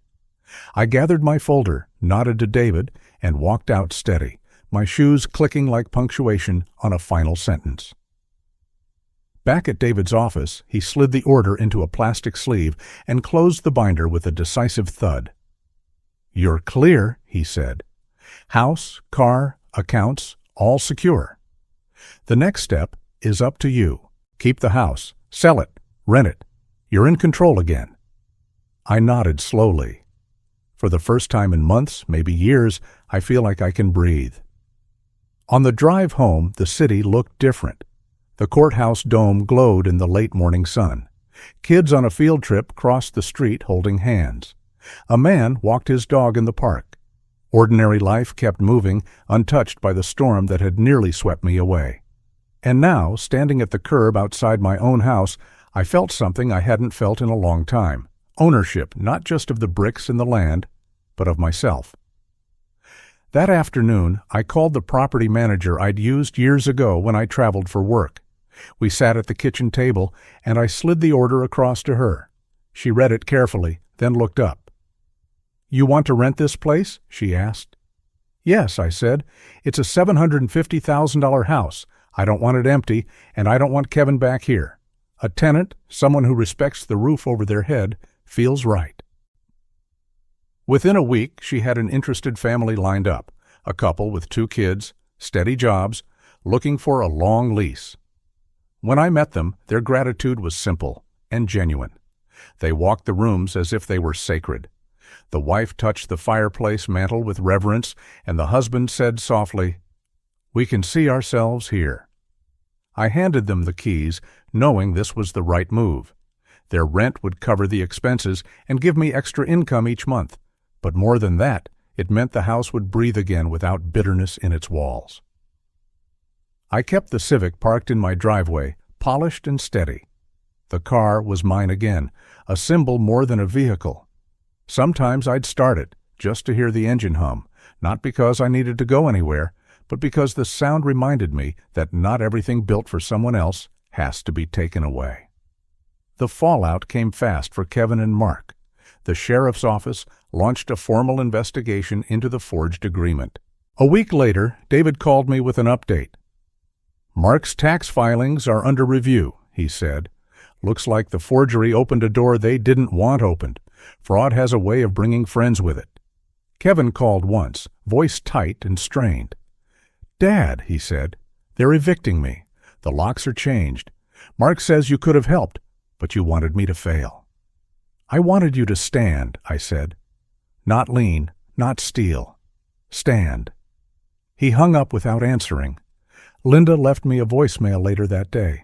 I gathered my folder, nodded to David, and walked out steady, my shoes clicking like punctuation on a final sentence. Back at David's office, he slid the order into a plastic sleeve and closed the binder with a decisive thud. "You're clear," he said. "House, car, accounts, all secure. The next step is up to you. Keep the house, sell it, rent it. You're in control again." I nodded slowly. For the first time in months, maybe years, I feel like I can breathe. On the drive home, the city looked different. The courthouse dome glowed in the late morning sun. Kids on a field trip crossed the street holding hands. A man walked his dog in the park. Ordinary life kept moving, untouched by the storm that had nearly swept me away. And now, standing at the curb outside my own house, I felt something I hadn't felt in a long time. Ownership, not just of the bricks and the land, but of myself. That afternoon, I called the property manager I'd used years ago when I traveled for work. We sat at the kitchen table, and I slid the order across to her. She read it carefully, then looked up. "You want to rent this place?" she asked. "Yes," I said. "It's a $750,000 house. I don't want it empty, and I don't want Kevin back here. A tenant, someone who respects the roof over their head, feels right." Within a week, she had an interested family lined up, a couple with 2 kids, steady jobs, looking for a long lease. When I met them, their gratitude was simple and genuine. They walked the rooms as if they were sacred. The wife touched the fireplace mantel with reverence, and the husband said softly, "We can see ourselves here." I handed them the keys, knowing this was the right move. Their rent would cover the expenses and give me extra income each month. But more than that, it meant the house would breathe again without bitterness in its walls. I kept the Civic parked in my driveway, polished and steady. The car was mine again, a symbol more than a vehicle. Sometimes I'd start it, just to hear the engine hum, not because I needed to go anywhere, but because the sound reminded me that not everything built for someone else has to be taken away. The fallout came fast for Kevin and Mark. The sheriff's office launched a formal investigation into the forged agreement. A week later, David called me with an update. "Mark's tax filings are under review," he said. "Looks like the forgery opened a door they didn't want opened. Fraud has a way of bringing friends with it." Kevin called once, voice tight and strained. "Dad," he said, "they're evicting me. The locks are changed. Mark says you could have helped, but you wanted me to fail." "I wanted you to stand," I said. "Not lean, not steal. Stand." He hung up without answering. Linda left me a voicemail later that day.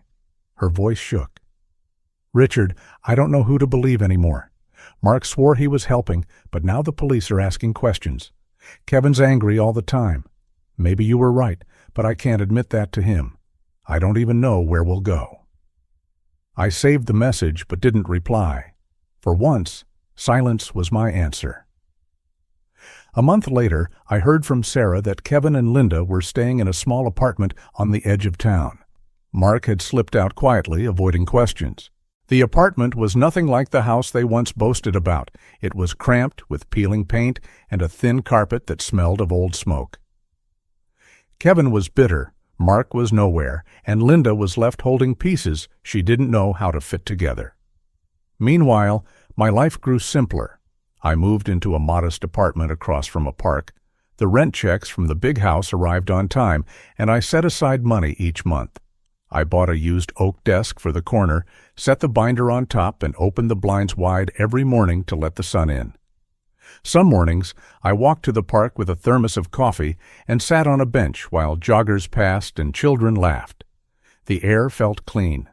Her voice shook. "Richard, I don't know who to believe anymore. Mark swore he was helping, but now the police are asking questions. Kevin's angry all the time. Maybe you were right, but I can't admit that to him. I don't even know where we'll go." I saved the message but didn't reply. For once, silence was my answer. A month later, I heard from Sarah that Kevin and Linda were staying in a small apartment on the edge of town. Mark had slipped out quietly, avoiding questions. The apartment was nothing like the house they once boasted about. It was cramped with peeling paint and a thin carpet that smelled of old smoke. Kevin was bitter, Mark was nowhere, and Linda was left holding pieces she didn't know how to fit together. Meanwhile, my life grew simpler. I moved into a modest apartment across from a park. The rent checks from the big house arrived on time, and I set aside money each month. I bought a used oak desk for the corner, set the binder on top, and opened the blinds wide every morning to let the sun in. Some mornings, I walked to the park with a thermos of coffee and sat on a bench while joggers passed and children laughed. The air felt clean.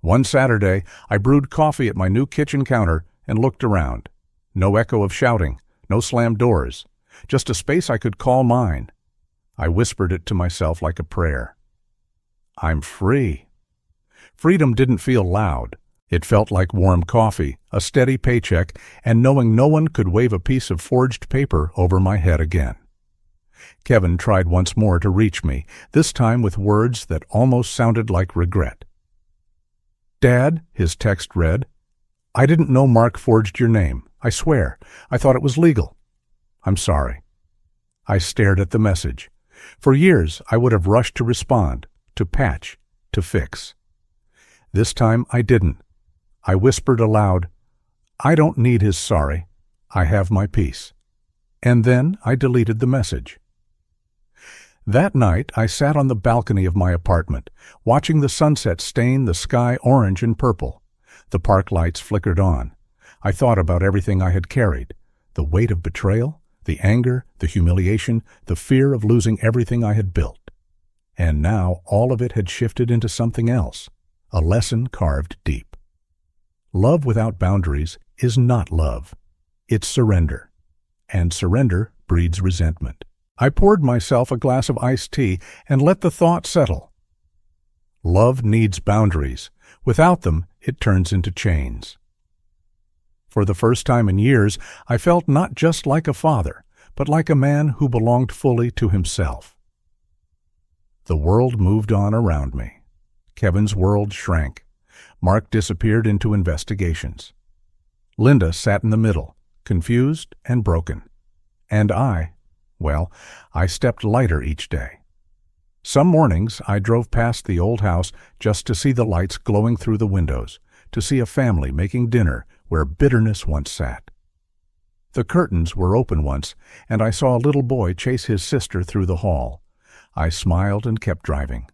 One Saturday, I brewed coffee at my new kitchen counter and looked around. No echo of shouting, no slammed doors, just a space I could call mine. I whispered it to myself like a prayer. I'm free. Freedom didn't feel loud. It felt like warm coffee, a steady paycheck, and knowing no one could wave a piece of forged paper over my head again. Kevin tried once more to reach me, this time with words that almost sounded like regret. "Dad," his text read, "I didn't know Mark forged your name. I swear. I thought it was legal. I'm sorry." I stared at the message. For years, I would have rushed to respond, to patch, to fix. This time, I didn't. I whispered aloud, "I don't need his sorry. I have my peace." And then I deleted the message. That night, I sat on the balcony of my apartment, watching the sunset stain the sky orange and purple. The park lights flickered on. I thought about everything I had carried, the weight of betrayal, the anger, the humiliation, the fear of losing everything I had built. And now all of it had shifted into something else, a lesson carved deep. Love without boundaries is not love. It's surrender. And surrender breeds resentment. I poured myself a glass of iced tea and let the thought settle. Love needs boundaries. Without them, it turns into chains. For the first time in years, I felt not just like a father, but like a man who belonged fully to himself. The world moved on around me. Kevin's world shrank. Mark disappeared into investigations. Linda sat in the middle, confused and broken. And I stepped lighter each day. Some mornings I drove past the old house just to see the lights glowing through the windows, to see a family making dinner where bitterness once sat. The curtains were open once, and I saw a little boy chase his sister through the hall. I smiled and kept driving.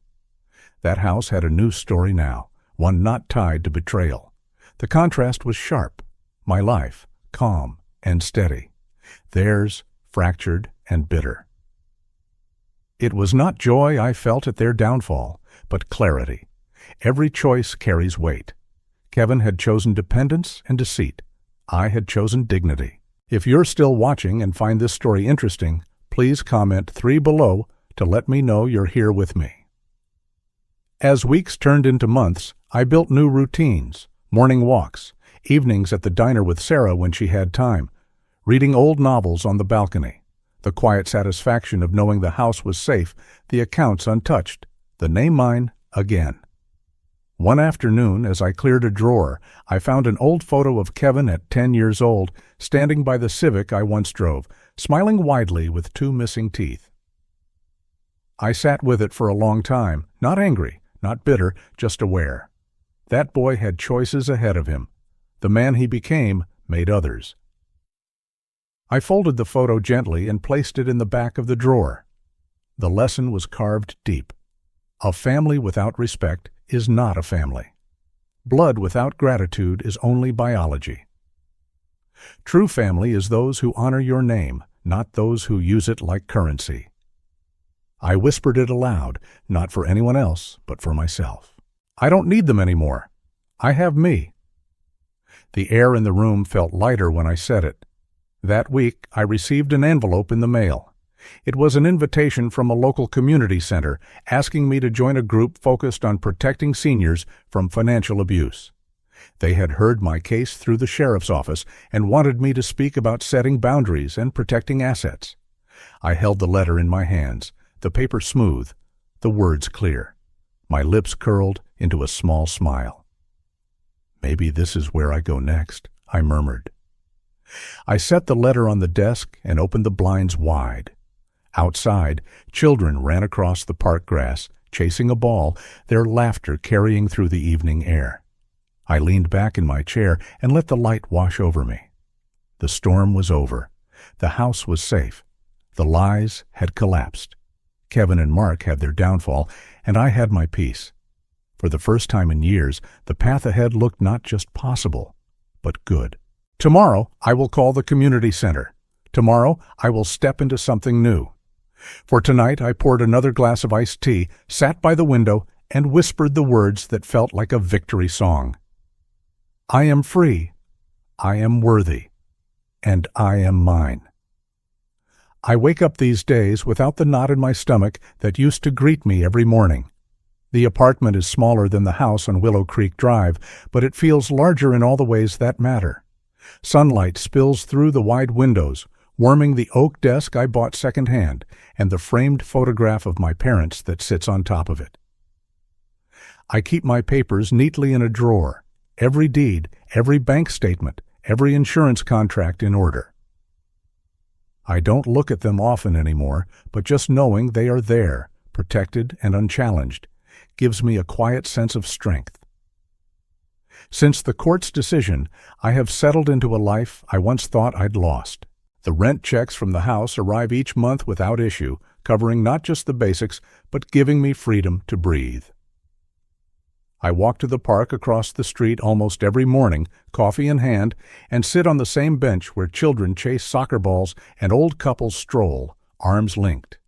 That house had a new story now, one not tied to betrayal. The contrast was sharp. My life, calm and steady. Theirs, fractured and bitter. It was not joy I felt at their downfall, but clarity. Every choice carries weight. Kevin had chosen dependence and deceit. I had chosen dignity. If you're still watching and find this story interesting, please comment 3 below to let me know you're here with me. As weeks turned into months, I built new routines, morning walks, evenings at the diner with Sarah when she had time, reading old novels on the balcony, the quiet satisfaction of knowing the house was safe, the accounts untouched, the name mine again. One afternoon, as I cleared a drawer, I found an old photo of Kevin at 10 years old, standing by the Civic I once drove, smiling widely with 2 missing teeth. I sat with it for a long time, not angry, not bitter, just aware. That boy had choices ahead of him. The man he became made others. I folded the photo gently and placed it in the back of the drawer. The lesson was carved deep. A family without respect is not a family. Blood without gratitude is only biology. True family is those who honor your name, not those who use it like currency. I whispered it aloud, not for anyone else, but for myself. I don't need them anymore. I have me. The air in the room felt lighter when I said it. That week, I received an envelope in the mail. It was an invitation from a local community center asking me to join a group focused on protecting seniors from financial abuse. They had heard my case through the sheriff's office and wanted me to speak about setting boundaries and protecting assets. I held the letter in my hands, the paper smooth, the words clear. My lips curled into a small smile. "Maybe this is where I go next," I murmured. I set the letter on the desk and opened the blinds wide. Outside, children ran across the park grass, chasing a ball, their laughter carrying through the evening air. I leaned back in my chair and let the light wash over me. The storm was over. The house was safe. The lies had collapsed. Kevin and Mark had their downfall, and I had my peace. For the first time in years, the path ahead looked not just possible, but good. Tomorrow, I will call the community center. Tomorrow, I will step into something new. For tonight, I poured another glass of iced tea, sat by the window, and whispered the words that felt like a victory song. I am free, I am worthy, and I am mine. I wake up these days without the knot in my stomach that used to greet me every morning. The apartment is smaller than the house on Willow Creek Drive, but it feels larger in all the ways that matter. Sunlight spills through the wide windows, warming the oak desk I bought secondhand and the framed photograph of my parents that sits on top of it. I keep my papers neatly in a drawer, every deed, every bank statement, every insurance contract in order. I don't look at them often anymore, but just knowing they are there, protected and unchallenged, gives me a quiet sense of strength. Since the court's decision, I have settled into a life I once thought I'd lost. The rent checks from the house arrive each month without issue, covering not just the basics, but giving me freedom to breathe. I walk to the park across the street almost every morning, coffee in hand, and sit on the same bench where children chase soccer balls and old couples stroll, arms linked.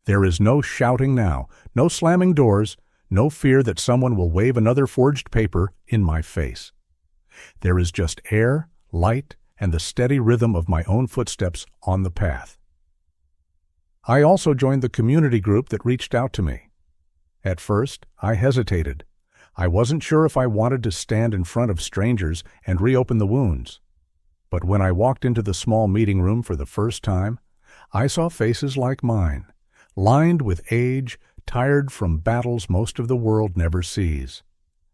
There is no shouting now, no slamming doors, no fear that someone will wave another forged paper in my face. There is just air, light, and the steady rhythm of my own footsteps on the path. I also joined the community group that reached out to me. At first, I hesitated. I wasn't sure if I wanted to stand in front of strangers and reopen the wounds. But when I walked into the small meeting room for the first time, I saw faces like mine, lined with age, tired from battles most of the world never sees.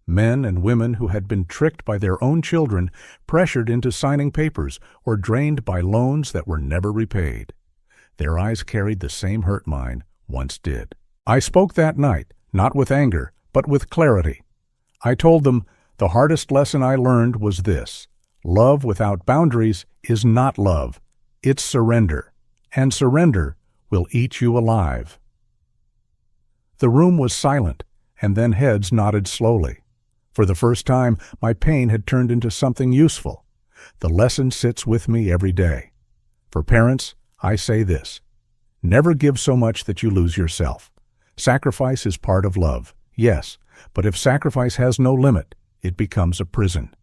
Men and women who had been tricked by their own children, pressured into signing papers, or drained by loans that were never repaid. Their eyes carried the same hurt mine once did. I spoke that night, not with anger, but with clarity. I told them the hardest lesson I learned was this: love without boundaries is not love, it's surrender, and surrender will eat you alive. The room was silent, and then heads nodded slowly. For the first time, my pain had turned into something useful. The lesson sits with me every day. For parents, I say this: never give so much that you lose yourself. Sacrifice is part of love, yes, but if sacrifice has no limit, it becomes a prison.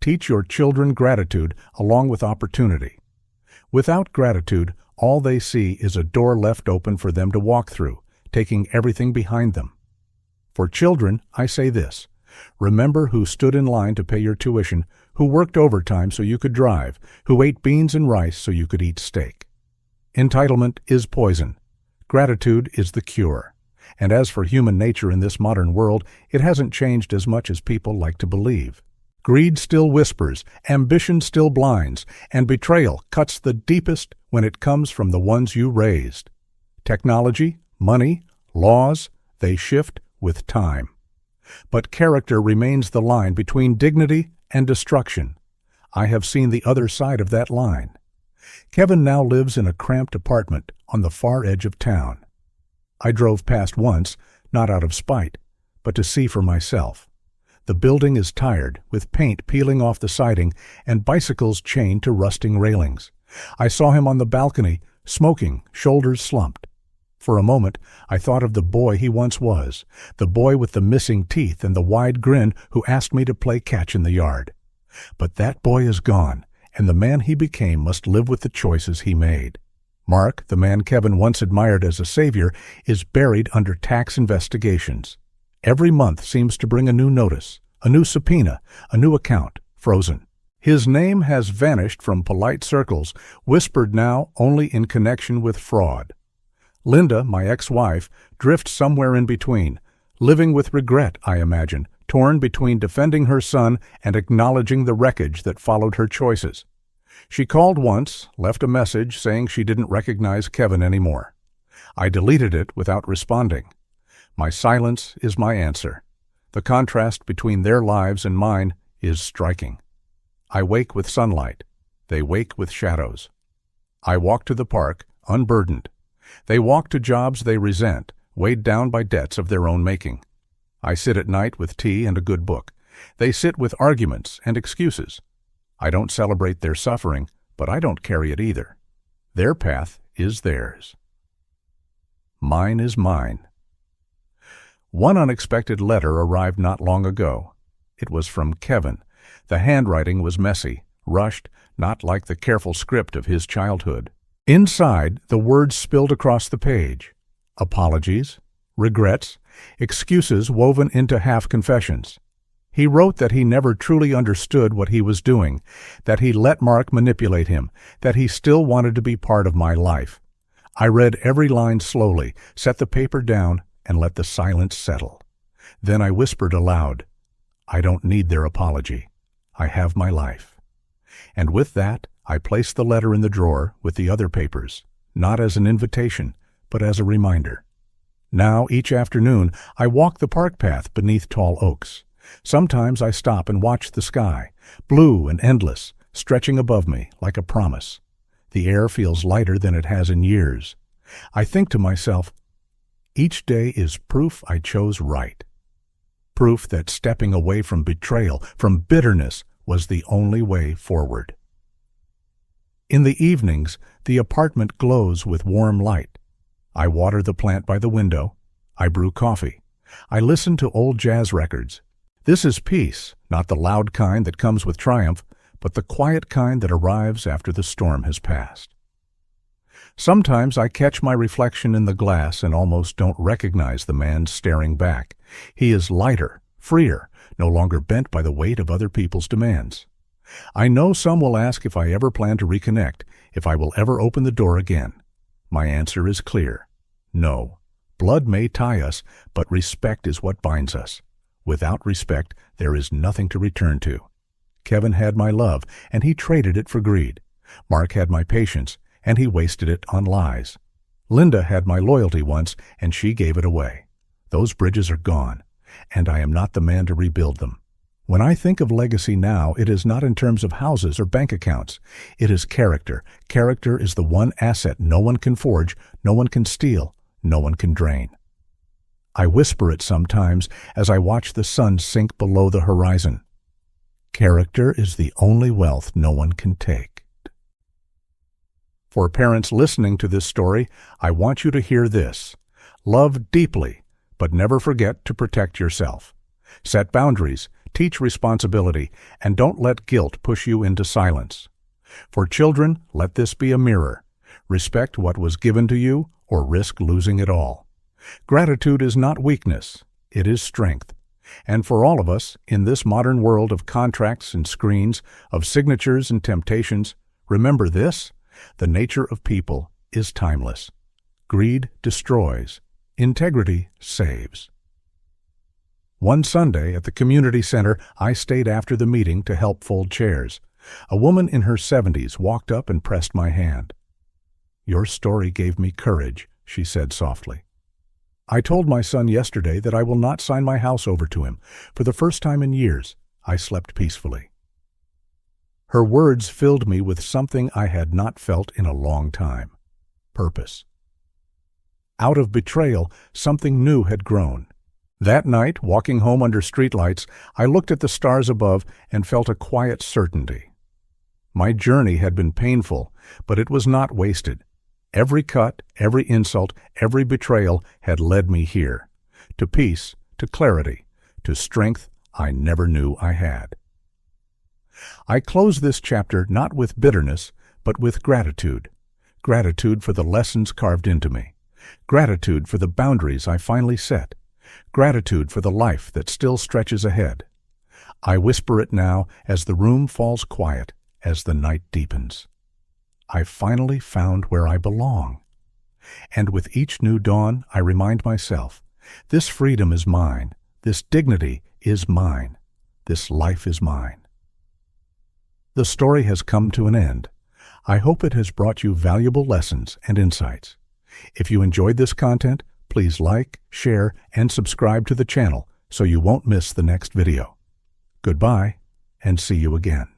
Teach your children gratitude along with opportunity. Without gratitude, all they see is a door left open for them to walk through, taking everything behind them. For children, I say this: remember who stood in line to pay your tuition, who worked overtime so you could drive, who ate beans and rice so you could eat steak. Entitlement is poison. Gratitude is the cure. And as for human nature in this modern world, it hasn't changed as much as people like to believe. Greed still whispers, ambition still blinds, and betrayal cuts the deepest when it comes from the ones you raised. Technology, money, laws, they shift with time. But character remains the line between dignity and destruction. I have seen the other side of that line. Kevin now lives in a cramped apartment on the far edge of town. I drove past once, not out of spite, but to see for myself. The building is tired, with paint peeling off the siding and bicycles chained to rusting railings. I saw him on the balcony, smoking, shoulders slumped. For a moment, I thought of the boy he once was, the boy with the missing teeth and the wide grin who asked me to play catch in the yard. But that boy is gone, and the man he became must live with the choices he made. Mark, the man Kevin once admired as a savior, is buried under tax investigations. Every month seems to bring a new notice, a new subpoena, a new account, frozen. His name has vanished from polite circles, whispered now only in connection with fraud. Linda, my ex-wife, drifts somewhere in between, living with regret, I imagine, torn between defending her son and acknowledging the wreckage that followed her choices. She called once, left a message saying she didn't recognize Kevin anymore. I deleted it without responding. My silence is my answer. The contrast between their lives and mine is striking. I wake with sunlight. They wake with shadows. I walk to the park, unburdened. They walk to jobs they resent, weighed down by debts of their own making. I sit at night with tea and a good book. They sit with arguments and excuses. I don't celebrate their suffering, but I don't carry it either. Their path is theirs. Mine is mine. One unexpected letter arrived not long ago. It was from Kevin. The handwriting was messy, rushed, not like the careful script of his childhood. Inside, the words spilled across the page. Apologies, regrets, excuses woven into half-confessions. He wrote that he never truly understood what he was doing, that he let Mark manipulate him, that he still wanted to be part of my life. I read every line slowly, set the paper down, and let the silence settle. Then I whispered aloud, I don't need their apology. I have my life. And with that, I placed the letter in the drawer with the other papers, not as an invitation, but as a reminder. Now, each afternoon, I walk the park path beneath tall oaks. Sometimes I stop and watch the sky, blue and endless, stretching above me like a promise. The air feels lighter than it has in years. I think to myself, each day is proof I chose right. Proof that stepping away from betrayal, from bitterness, was the only way forward. In the evenings, the apartment glows with warm light. I water the plant by the window. I brew coffee. I listen to old jazz records. This is peace, not the loud kind that comes with triumph, but the quiet kind that arrives after the storm has passed. Sometimes I catch my reflection in the glass and almost don't recognize the man staring back. He is lighter, freer, no longer bent by the weight of other people's demands. I know some will ask if I ever plan to reconnect, if I will ever open the door again. My answer is clear. No. Blood may tie us, but respect is what binds us. Without respect, there is nothing to return to. Kevin had my love, and he traded it for greed. Mark had my patience, and he wasted it on lies. Linda had my loyalty once, and she gave it away. Those bridges are gone, and I am not the man to rebuild them. When I think of legacy now, it is not in terms of houses or bank accounts. It is character. Character is the one asset no one can forge, no one can steal, no one can drain. I whisper it sometimes as I watch the sun sink below the horizon. Character is the only wealth no one can take. For parents listening to this story, I want you to hear this. Love deeply, but never forget to protect yourself. Set boundaries, teach responsibility, and don't let guilt push you into silence. For children, let this be a mirror. Respect what was given to you or risk losing it all. Gratitude is not weakness, it is strength. And for all of us, in this modern world of contracts and screens, of signatures and temptations, remember this: the nature of people is timeless. Greed destroys, Integrity saves. One Sunday at the community center, I stayed after the meeting to help fold chairs. A woman in her 70s walked up and pressed my hand. "Your story gave me courage," she said softly. "I told my son yesterday that I will not sign my house over to him. For the first time in years, I slept peacefully." Her words filled me with something I had not felt in a long time: purpose. Out of betrayal, something new had grown. That night, walking home under streetlights, I looked at the stars above and felt a quiet certainty. My journey had been painful, but it was not wasted. Every cut, every insult, every betrayal had led me here, to peace, to clarity, to strength I never knew I had. I close this chapter not with bitterness, but with gratitude. Gratitude for the lessons carved into me. Gratitude for the boundaries I finally set. Gratitude for the life that still stretches ahead. I whisper it now as the room falls quiet, as the night deepens. I finally found where I belong. And with each new dawn, I remind myself, this freedom is mine, this dignity is mine, this life is mine. The story has come to an end. I hope it has brought you valuable lessons and insights. If you enjoyed this content, please like, share, and subscribe to the channel so you won't miss the next video. Goodbye, and see you again.